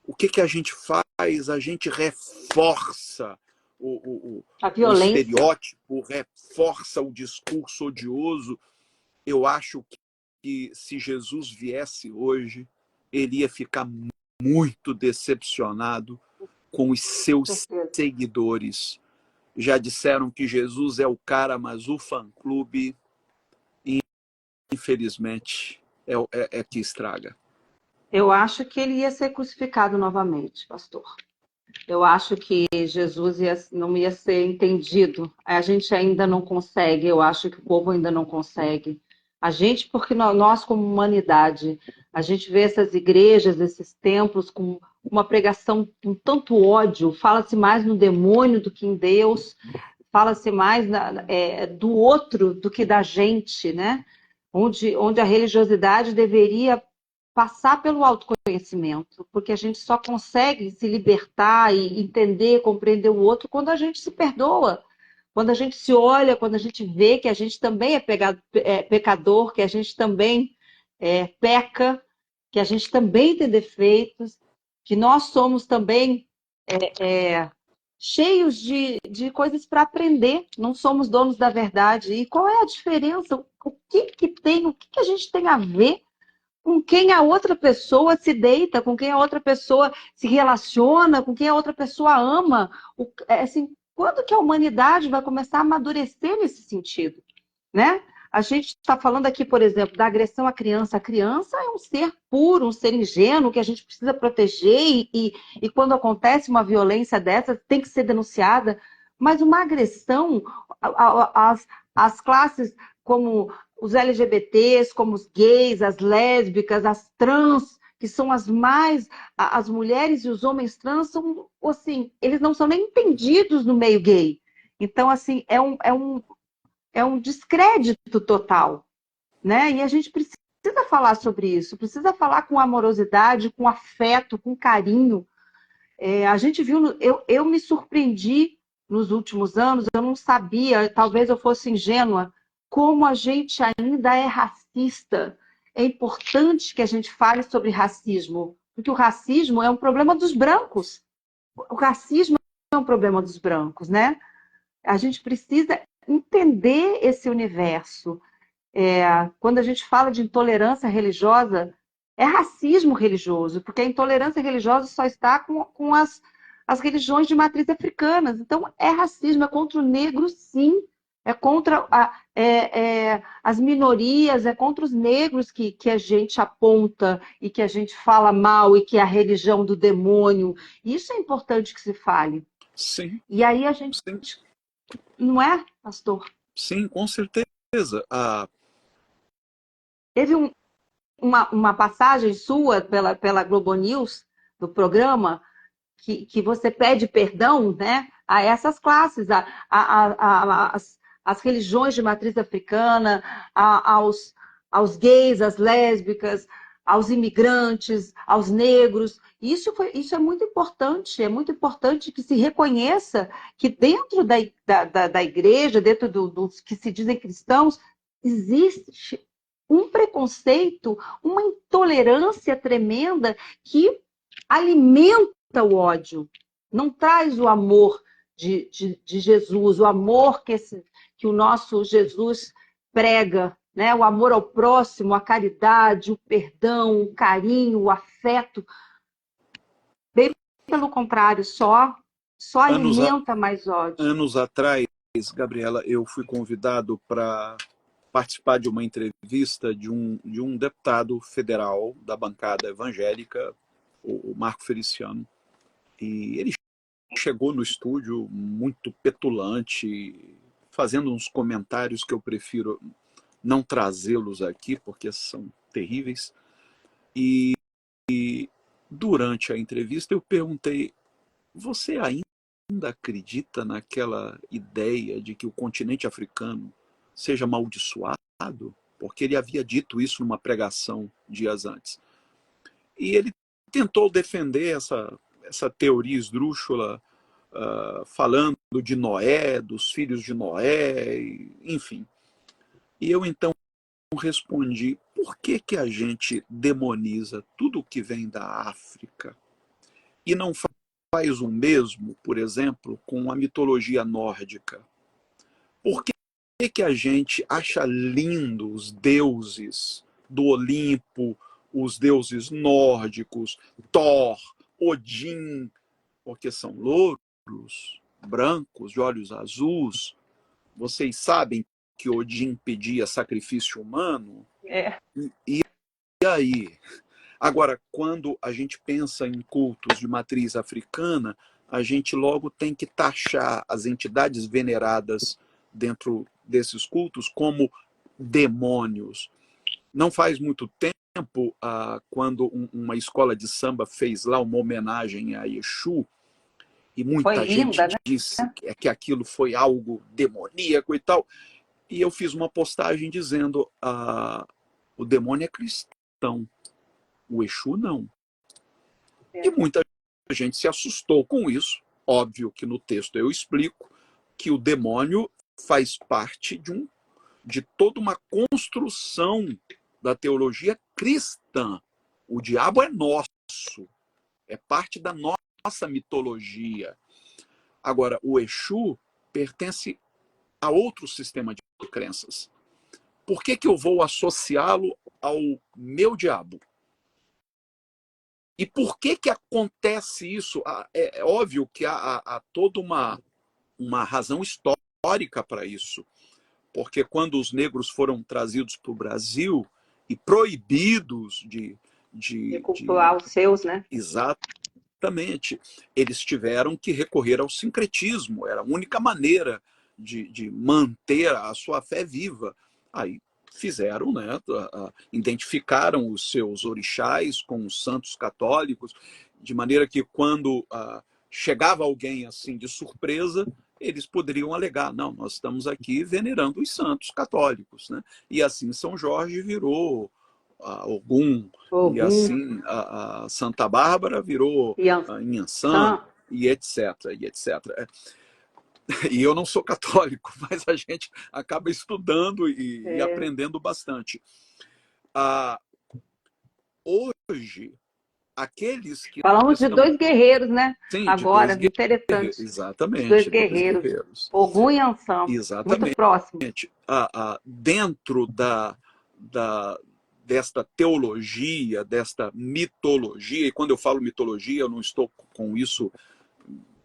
o que a gente faz? A gente reforça o estereótipo, reforça o discurso odioso. Eu acho que se Jesus viesse hoje, ele ia ficar muito decepcionado com os seus seguidores. Já disseram que Jesus é o cara, mas o fã-clube, infelizmente, é que estraga. Eu acho que ele ia ser crucificado novamente, pastor. Eu acho que Jesus não ia ser entendido. A gente ainda não consegue, eu acho que o povo ainda não consegue. A gente, porque nós como humanidade, a gente vê essas igrejas, esses templos com uma pregação com tanto ódio, fala-se mais no demônio do que em Deus, fala-se mais do outro do que da gente, né? Onde a religiosidade deveria passar pelo autoconhecimento, porque a gente só consegue se libertar e entender, compreender o outro quando a gente se perdoa, quando a gente se olha, quando a gente vê que a gente também é pecador, que a gente também peca, que a gente também tem defeitos, que nós somos também cheios de coisas para aprender, não somos donos da verdade. E qual é a diferença? O que a gente tem a ver com quem a outra pessoa se deita, com quem a outra pessoa se relaciona, com quem a outra pessoa ama? Assim, quando que a humanidade vai começar a amadurecer nesse sentido, né? A gente está falando aqui, por exemplo, da agressão à criança. A criança é um ser puro, um ser ingênuo que a gente precisa proteger e quando acontece uma violência dessa, tem que ser denunciada. Mas uma agressão às classes como os LGBTs, como os gays, as lésbicas, as trans, que são as mulheres e os homens trans são, assim, eles não são nem entendidos no meio gay. Então, assim, é um descrédito total, né? E a gente precisa falar sobre isso, precisa falar com amorosidade, com afeto, com carinho. A gente viu, eu me surpreendi nos últimos anos, eu não sabia, talvez eu fosse ingênua, como a gente ainda é racista. É importante que a gente fale sobre racismo, porque o racismo é um problema dos brancos. O racismo é um problema dos brancos, né? A gente precisa entender esse universo. Quando a gente fala de intolerância religiosa, é racismo religioso, porque a intolerância religiosa só está com as religiões de matriz africanas. Então, é racismo, é contra o negro, sim. É contra as minorias, é contra os negros que a gente aponta e que a gente fala mal e que é a religião do demônio. Isso é importante que se fale. Sim, E aí a gente, sim, não é, pastor? sim, com certeza. Teve uma passagem sua pela Globo News, do programa, que você pede perdão, né, a essas classes, as religiões de matriz africana, aos gays, às lésbicas, aos imigrantes, aos negros. Isso é muito importante que se reconheça que dentro da igreja, dentro dos que se dizem cristãos, existe um preconceito, uma intolerância tremenda que alimenta o ódio, não traz o amor de Jesus, o amor que o nosso Jesus prega, né? O amor ao próximo, a caridade, o perdão, o carinho, o afeto. Bem pelo contrário, só Anos, alimenta mais ódio. anos atrás, Gabriela, eu fui convidado para participar de uma entrevista de um deputado federal da bancada evangélica, o Marco Feliciano. E ele chegou no estúdio muito petulante, fazendo uns comentários que eu prefiro não trazê-los aqui, porque são terríveis. E durante a entrevista eu perguntei: você ainda acredita naquela ideia de que o continente africano seja amaldiçoado? Porque ele havia dito isso numa pregação dias antes. E ele tentou defender essa teoria esdrúxula, falando de Noé, dos filhos de Noé, enfim. E eu então respondi: por que, que a gente demoniza tudo que vem da África e não faz o mesmo, por exemplo, com a mitologia nórdica? Por que a gente acha lindo os deuses do Olimpo, os deuses nórdicos, Thor, Odin, porque são louros, brancos, de olhos azuis? Vocês sabem que Odin pedia sacrifício humano? É. E aí? Agora, quando a gente pensa em cultos de matriz africana, a gente logo tem que taxar as entidades veneradas dentro desses cultos como demônios. Não faz muito tempo, quando uma escola de samba fez lá uma homenagem a Exu, e Foi muita gente linda, né? disse que aquilo foi algo demoníaco e tal, e eu fiz uma postagem dizendo: o demônio é cristão, o Exu não. E muita gente se assustou com isso. Óbvio que no texto eu explico que o demônio faz parte de toda uma construção da teologia cristã. O diabo é nosso, é parte da nossa mitologia. Agora, o Exu pertence a outro sistema de crenças. Por que, que eu vou associá-lo ao meu diabo? E por que, que acontece isso? É óbvio que há toda uma razão histórica para isso. Porque quando os negros foram trazidos para o Brasil e proibidos De cultuar os seus, né? exatamente, eles tiveram que recorrer ao sincretismo. Era a única maneira de manter a sua fé viva. Aí fizeram, né, identificaram os seus orixás com os santos católicos, de maneira que quando chegava alguém assim de surpresa, eles poderiam alegar, não, nós estamos aqui venerando os santos católicos, né? E assim São Jorge virou Ogum, e Ogum, assim a Santa Bárbara virou Inhansã, Yansan. e etc, e etc. E eu não sou católico, mas a gente acaba estudando e É. aprendendo bastante. Ah, hoje, aqueles que Falamos de estão... dois guerreiros, né? Sim, de Agora, dois interessante. Os dois exatamente, dois guerreiros. guerreiros. Ogum e Yansan. Muito Exatamente. próximos. Dentro desta teologia, desta mitologia, e quando eu falo mitologia, eu não estou com isso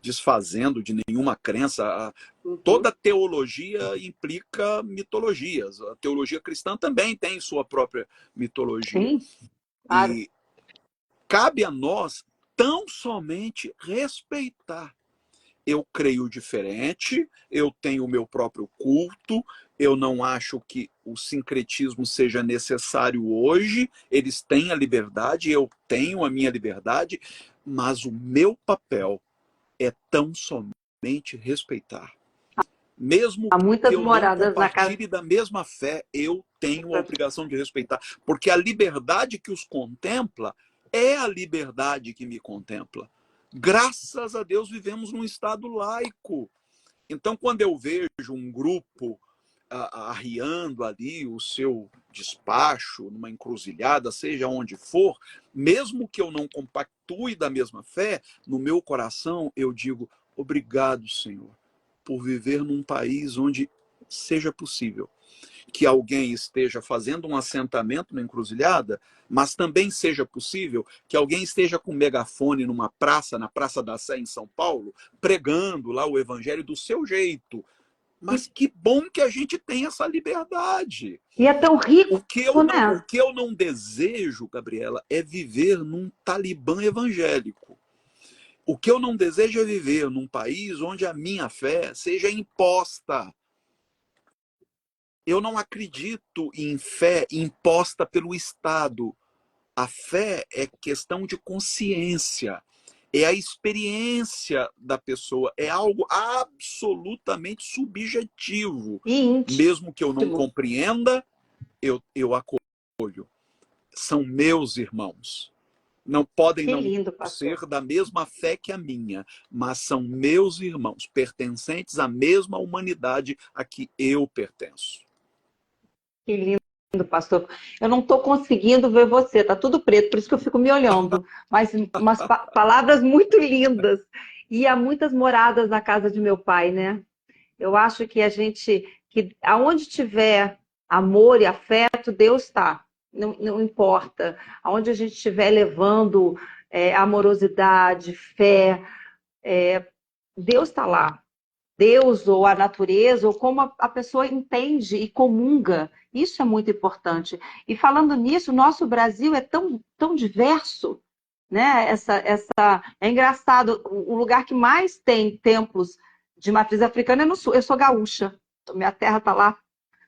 desfazendo de nenhuma crença. Uhum. Toda teologia implica mitologias. A teologia cristã também tem sua própria mitologia. Sim, claro. E cabe a nós tão somente respeitar. Eu creio diferente, eu tenho o meu próprio culto, eu não acho que o sincretismo seja necessário hoje, eles têm a liberdade, eu tenho a minha liberdade, mas o meu papel é tão somente respeitar. Mesmo Há que muitas eu não moradas na casa. compartilhe da mesma fé, eu tenho a obrigação de respeitar, porque a liberdade que os contempla é a liberdade que me contempla. Graças a Deus vivemos num estado laico. Então, quando eu vejo um grupo arriando ali o seu despacho numa encruzilhada, seja onde for, mesmo que eu não compactue da mesma fé, no meu coração eu digo: obrigado, Senhor, por viver num país onde seja possível que alguém esteja fazendo um assentamento na encruzilhada, mas também seja possível que alguém esteja com um megafone numa praça, na Praça da Sé, em São Paulo, pregando lá o evangelho do seu jeito. Mas que bom que a gente tem essa liberdade. E é tão rico, O né? que eu não desejo, Gabriela, é viver num talibã evangélico. O que eu não desejo é viver num país onde a minha fé seja imposta. Eu não acredito em fé imposta pelo Estado. A fé é questão de consciência, é a experiência da pessoa, é algo absolutamente subjetivo. E íntimo. Mesmo que eu não compreenda, eu acolho. São meus irmãos. Não podem Que não lindo, pastor. ser da mesma fé que a minha, mas são meus irmãos, pertencentes à mesma humanidade a que eu pertenço. Que lindo, pastor. Eu não estou conseguindo ver você, tá tudo preto, por isso que eu fico me olhando. Mas umas palavras muito lindas. E há muitas moradas na casa de meu pai, né? Eu acho que a gente, que aonde tiver amor e afeto, Deus está. Não, não importa. Aonde a gente estiver levando amorosidade, fé, Deus está lá. Deus ou a natureza, ou como a pessoa entende e comunga. Isso é muito importante. E falando nisso, o nosso Brasil é tão diverso, né? É engraçado, o lugar que mais tem templos de matriz africana é no sul. Eu sou gaúcha, minha terra está lá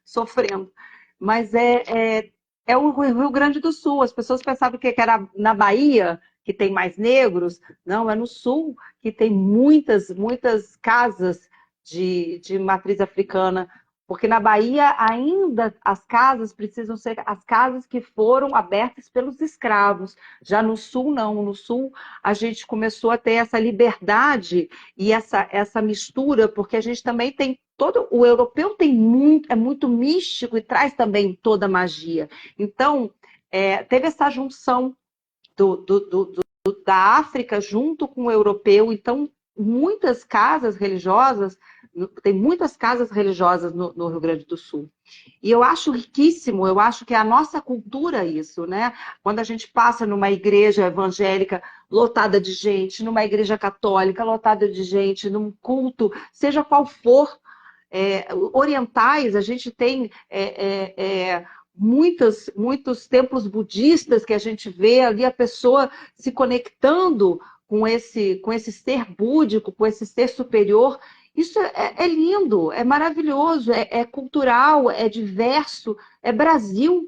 sofrendo. Mas é o Rio Grande do Sul. As pessoas pensavam que era na Bahia que tem mais negros. Não, é no sul que tem muitas casas de matriz africana, porque na Bahia ainda as casas precisam ser as casas que foram abertas pelos escravos. Já no Sul, não. No Sul, a gente começou a ter essa liberdade e essa mistura, porque a gente também tem todo. O europeu é muito místico e traz também toda a magia. Então, teve essa junção da África junto com o europeu. Então, muitas casas religiosas, tem muitas casas religiosas no Rio Grande do Sul. E eu acho riquíssimo, eu acho que é a nossa cultura isso, né? Quando a gente passa numa igreja evangélica lotada de gente, numa igreja católica lotada de gente, num culto, seja qual for, orientais, a gente tem muitos templos budistas que a gente vê ali a pessoa se conectando com esse ser búdico, com esse ser superior. Isso é lindo, é maravilhoso, é cultural, é diverso, é Brasil.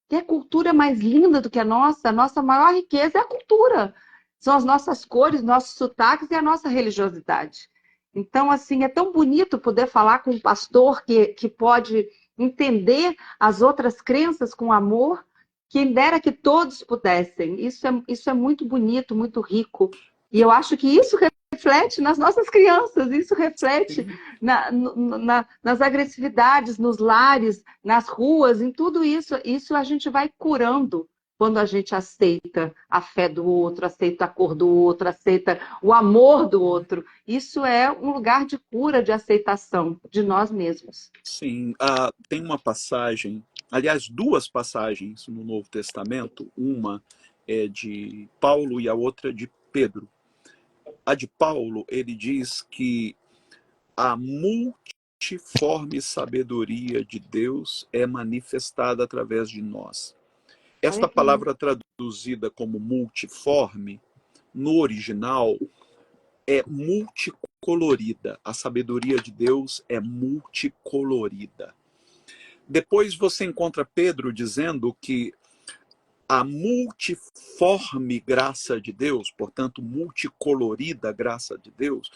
Que cultura mais linda do que a nossa? A nossa maior riqueza é a cultura. São as nossas cores, nossos sotaques e a nossa religiosidade. Então, assim, é tão bonito poder falar com um pastor que pode entender as outras crenças com amor. Quem dera que todos pudessem. Isso é muito bonito, muito rico. E eu acho que isso reflete nas nossas crianças, isso reflete nas agressividades, nos lares, nas ruas, em tudo isso. Isso a gente vai curando quando a gente aceita a fé do outro, aceita a cor do outro, aceita o amor do outro. Isso é um lugar de cura, de aceitação de nós mesmos. Sim, tem uma passagem, aliás, duas passagens no Novo Testamento, uma é de Paulo e a outra de Pedro. A de Paulo, ele diz que a multiforme sabedoria de Deus é manifestada através de nós. Olha Esta que lindo. palavra traduzida como multiforme, no original, é multicolorida. A sabedoria de Deus é multicolorida. Depois você encontra Pedro dizendo que a multiforme graça de Deus, portanto, multicolorida graça de Deus,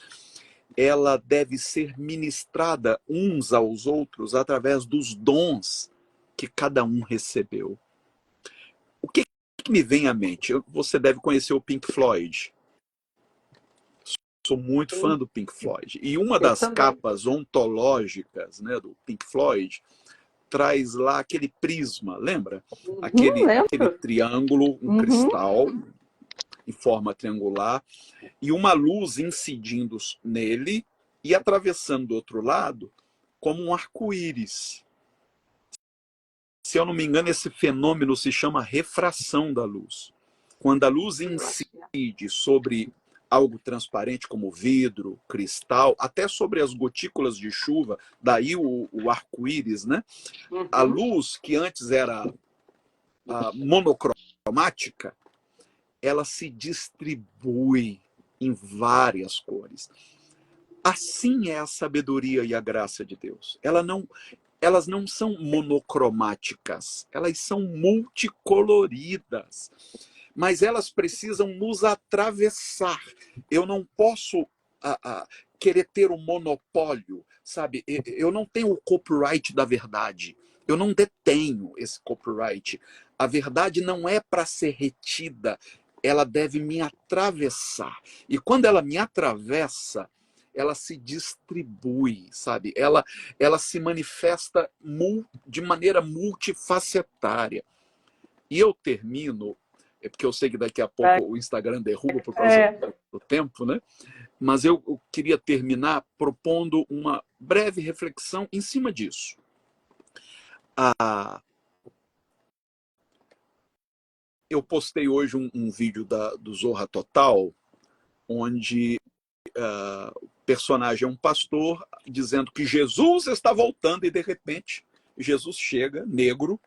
ela deve ser ministrada uns aos outros através dos dons que cada um recebeu. O que me vem à mente? Você deve conhecer o Pink Floyd. Sou muito fã Sim, do Pink Floyd. E uma eu das também. capas ontológicas, né, do Pink Floyd traz lá aquele prisma, lembra? Aquele Lembro. triângulo, um Uhum. cristal em forma triangular, e uma luz incidindo nele e atravessando do outro lado como um arco-íris. Se eu não me engano, esse fenômeno se chama refração da luz. Quando a luz Eu acho que é. incide sobre algo transparente como vidro, cristal, até sobre as gotículas de chuva, daí o arco-íris, né? A Uhum. luz que antes era monocromática, ela se distribui em várias cores. Assim é a sabedoria e a graça de Deus. Elas não são monocromáticas, elas são multicoloridas, mas elas precisam nos atravessar. Eu não posso querer ter o monopólio, sabe? Eu não tenho o copyright da verdade. Eu não detenho esse copyright. A verdade não é para ser retida, ela deve me atravessar. E quando ela me atravessa, ela se distribui, sabe? Ela se manifesta de maneira multifacetária. E eu termino, é porque eu sei que daqui a pouco o Instagram derruba por causa É, do tempo, né? Mas eu queria terminar propondo uma breve reflexão em cima disso. Eu postei hoje um vídeo do Zorra Total, onde o personagem é um pastor dizendo que Jesus está voltando e, de repente, Jesus chega, negro,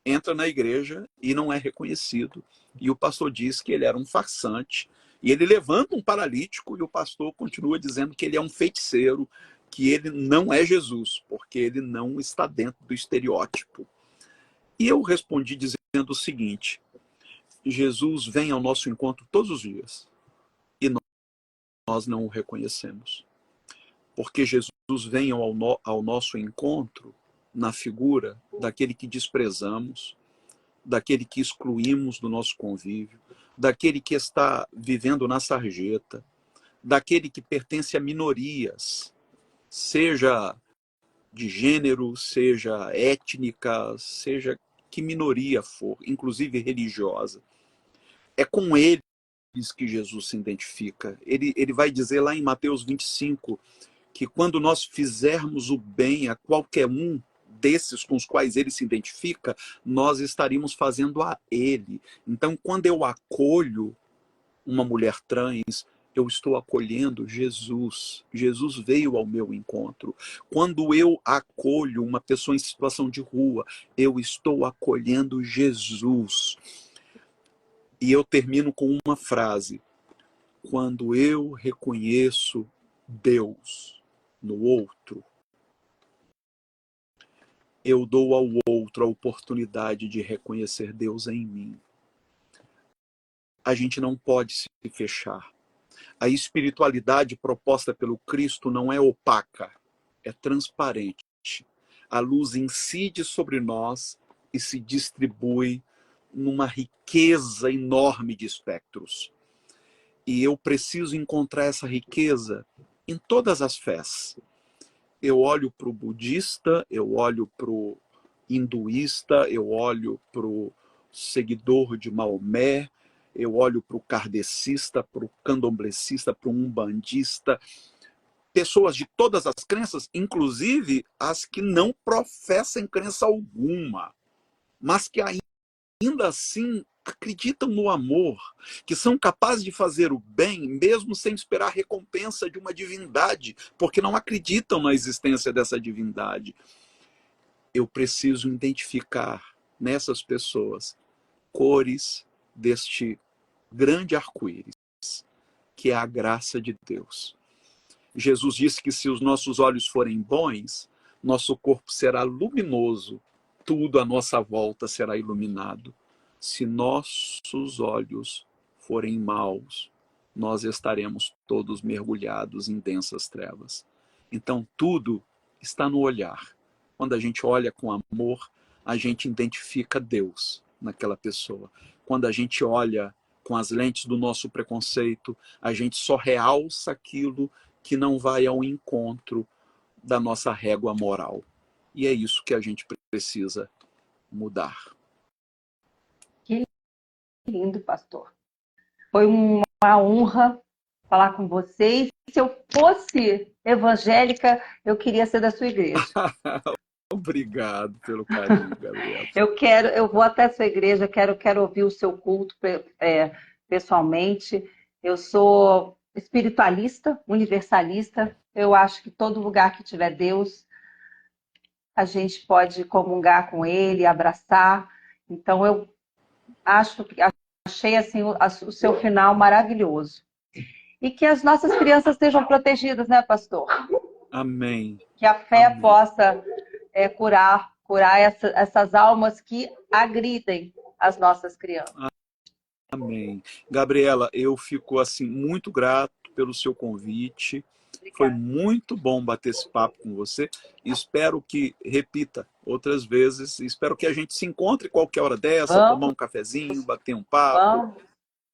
entra na igreja e não é reconhecido. E o pastor diz que ele era um farsante. E ele levanta um paralítico e o pastor continua dizendo que ele é um feiticeiro, que ele não é Jesus, porque ele não está dentro do estereótipo. E eu respondi dizendo o seguinte: Jesus vem ao nosso encontro todos os dias e nós não o reconhecemos. Porque Jesus vem ao nosso encontro na figura daquele que desprezamos, daquele que excluímos do nosso convívio, daquele que está vivendo na sarjeta, daquele que pertence a minorias, seja de gênero, seja étnica, seja que minoria for, inclusive religiosa. É com eles que Jesus se identifica. Ele vai dizer lá em Mateus 25 que quando nós fizermos o bem a qualquer um desses com os quais ele se identifica, nós estaríamos fazendo a ele. Então, quando eu acolho uma mulher trans, eu estou acolhendo Jesus. Jesus veio ao meu encontro. Quando eu acolho uma pessoa em situação de rua, eu estou acolhendo Jesus. E eu termino com uma frase: quando eu reconheço Deus no outro, eu dou ao outro a oportunidade de reconhecer Deus em mim. A gente não pode se fechar. A espiritualidade proposta pelo Cristo não é opaca, é transparente. A luz incide sobre nós e se distribui numa riqueza enorme de espectros. E eu preciso encontrar essa riqueza em todas as fés. Eu olho para o budista, eu olho para o hinduísta, eu olho para o seguidor de Maomé, eu olho para o kardecista, para o candomblessista, para o umbandista, pessoas de todas as crenças, inclusive as que não professem crença alguma, mas que ainda assim acreditam no amor, que são capazes de fazer o bem, mesmo sem esperar a recompensa de uma divindade, porque não acreditam na existência dessa divindade. Eu preciso identificar nessas pessoas cores deste grande arco-íris, que é a graça de Deus. Jesus disse que se os nossos olhos forem bons, nosso corpo será luminoso, tudo à nossa volta será iluminado. Se nossos olhos forem maus, nós estaremos todos mergulhados em densas trevas. Então tudo está no olhar. Quando a gente olha com amor, a gente identifica Deus naquela pessoa. Quando a gente olha com as lentes do nosso preconceito, a gente só realça aquilo que não vai ao encontro da nossa régua moral. E é isso que a gente precisa mudar. Que lindo, pastor. Foi uma honra falar com vocês. Se eu fosse evangélica, eu queria ser da sua igreja. Obrigado pelo carinho, Gabriela. Eu vou até a sua igreja, quero ouvir o seu culto pessoalmente. Eu sou espiritualista, universalista. Eu acho que todo lugar que tiver Deus, a gente pode comungar com Ele, abraçar. Então, eu achei assim o seu final maravilhoso. E que as nossas crianças estejam protegidas, né, pastor? Amém. Que a fé Amém. possa curar essas almas que agridem as nossas crianças. Amém. Gabriela, eu fico assim muito grato pelo seu convite. Obrigada. Foi muito bom bater esse papo com você. Espero que repita outras vezes. Espero que a gente se encontre qualquer hora dessa, tomar um cafezinho, bater um papo.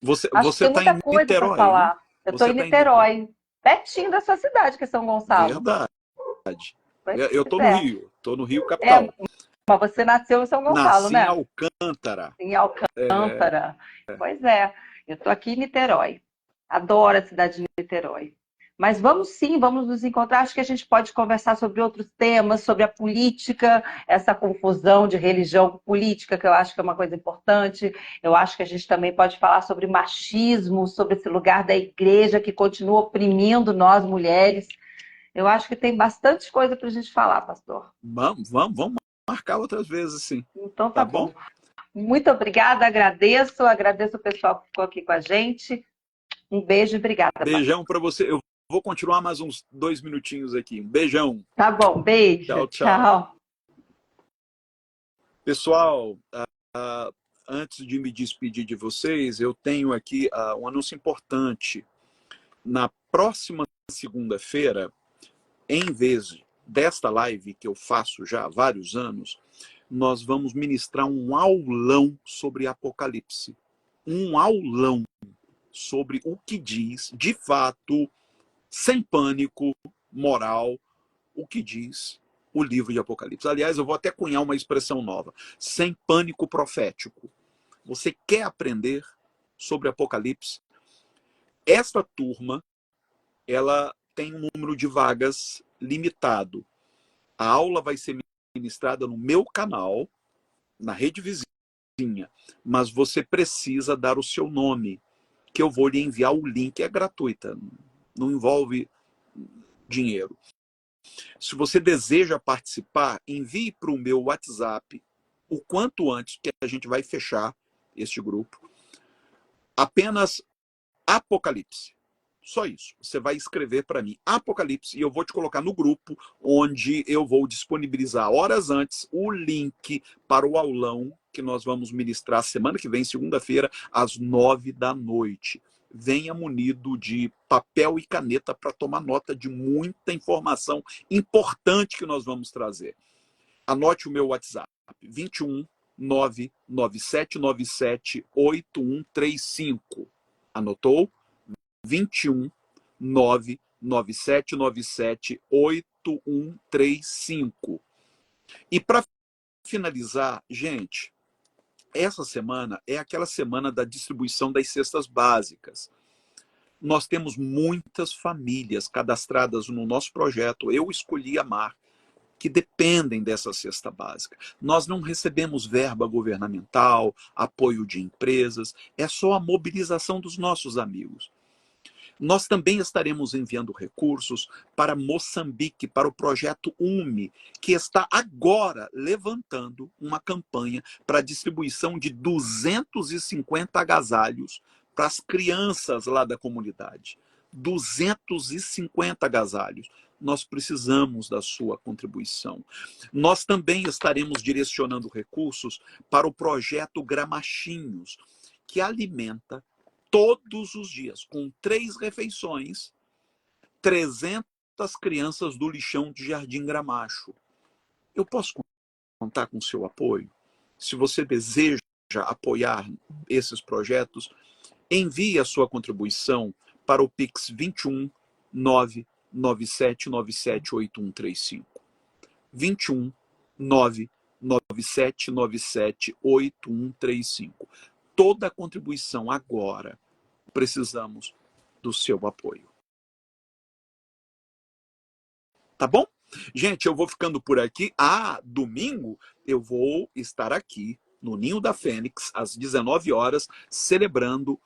Você está em Niterói, falar. Né? Eu estou em Niterói, pertinho da sua cidade, que é São Gonçalo. Verdade. Eu estou no Rio. Estou no Rio capital. Mas você nasceu em São Gonçalo, Nasci né? em Alcântara. Em Alcântara. Pois é. Eu estou aqui em Niterói. Adoro a cidade de Niterói. Mas vamos nos encontrar. Acho que a gente pode conversar sobre outros temas, sobre a política, essa confusão de religião com política, que eu acho que é uma coisa importante. Eu acho que a gente também pode falar sobre machismo, sobre esse lugar da igreja que continua oprimindo nós, mulheres. Eu acho que tem bastante coisa para a gente falar, pastor. Vamos marcar outras vezes, sim. Então tá bom. Muito obrigada, agradeço o pessoal que ficou aqui com a gente. Um beijo e obrigada. Beijão para você. Eu vou continuar mais uns 2 minutinhos aqui. Um beijão. Tá bom, beijo. Tchau. Pessoal, antes de me despedir de vocês, eu tenho aqui um anúncio importante. Na próxima segunda-feira, em vez desta live que eu faço já há vários anos, nós vamos ministrar um aulão sobre Apocalipse. Um aulão sobre o que diz, de fato, sem pânico moral, o que diz o livro de Apocalipse. Aliás, eu vou até cunhar uma expressão nova. Sem pânico profético. Você quer aprender sobre Apocalipse? Esta turma, ela tem um número de vagas limitado. A aula vai ser ministrada no meu canal, na rede vizinha, mas você precisa dar o seu nome, que eu vou lhe enviar o link, é gratuita, não envolve dinheiro. Se você deseja participar, envie para o meu WhatsApp o quanto antes, que a gente vai fechar este grupo. Apenas Apocalipse. Só isso. Você vai escrever para mim Apocalipse e eu vou te colocar no grupo, onde eu vou disponibilizar horas antes o link para o aulão que nós vamos ministrar semana que vem, segunda-feira, às 9 da noite. venha munido de papel e caneta para tomar nota de muita informação importante que nós vamos trazer. Anote o meu WhatsApp, 21 99797 8135. Anotou? 21 99797 8135. E para finalizar, gente, essa semana é aquela semana da distribuição das cestas básicas. Nós temos muitas famílias cadastradas no nosso projeto Eu Escolhi Amar, que dependem dessa cesta básica. Nós não recebemos verba governamental, apoio de empresas, é só a mobilização dos nossos amigos. Nós também estaremos enviando recursos para Moçambique, para o projeto UME, que está agora levantando uma campanha para a distribuição de 250 agasalhos para as crianças lá da comunidade. 250 agasalhos. Nós precisamos da sua contribuição. Nós também estaremos direcionando recursos para o projeto Gramachinhos, que alimenta todos os dias, com 3 refeições, 300 crianças do lixão de Jardim Gramacho. Eu posso contar com o seu apoio? Se você deseja apoiar esses projetos, envie a sua contribuição para o Pix 21 99797 8135. 21 99797 8135. Toda a contribuição agora. Precisamos do seu apoio. Tá bom? Gente, eu vou ficando por aqui. Domingo eu vou estar aqui no Ninho da Fênix, às 19 horas, celebrando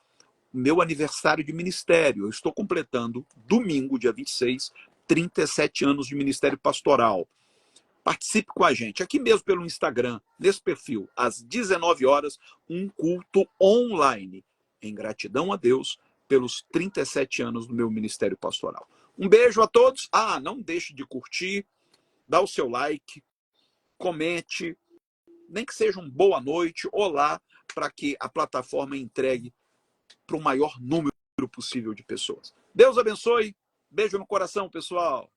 meu aniversário de ministério. Eu estou completando, domingo, dia 26, 37 anos de ministério pastoral. Participe com a gente, aqui mesmo pelo Instagram, nesse perfil, às 19 horas, um culto online, em gratidão a Deus pelos 37 anos do meu ministério pastoral. Um beijo a todos. Não deixe de curtir, dá o seu like, comente, nem que seja um boa noite, olá, para que a plataforma entregue para o maior número possível de pessoas. Deus abençoe. Beijo no coração, pessoal.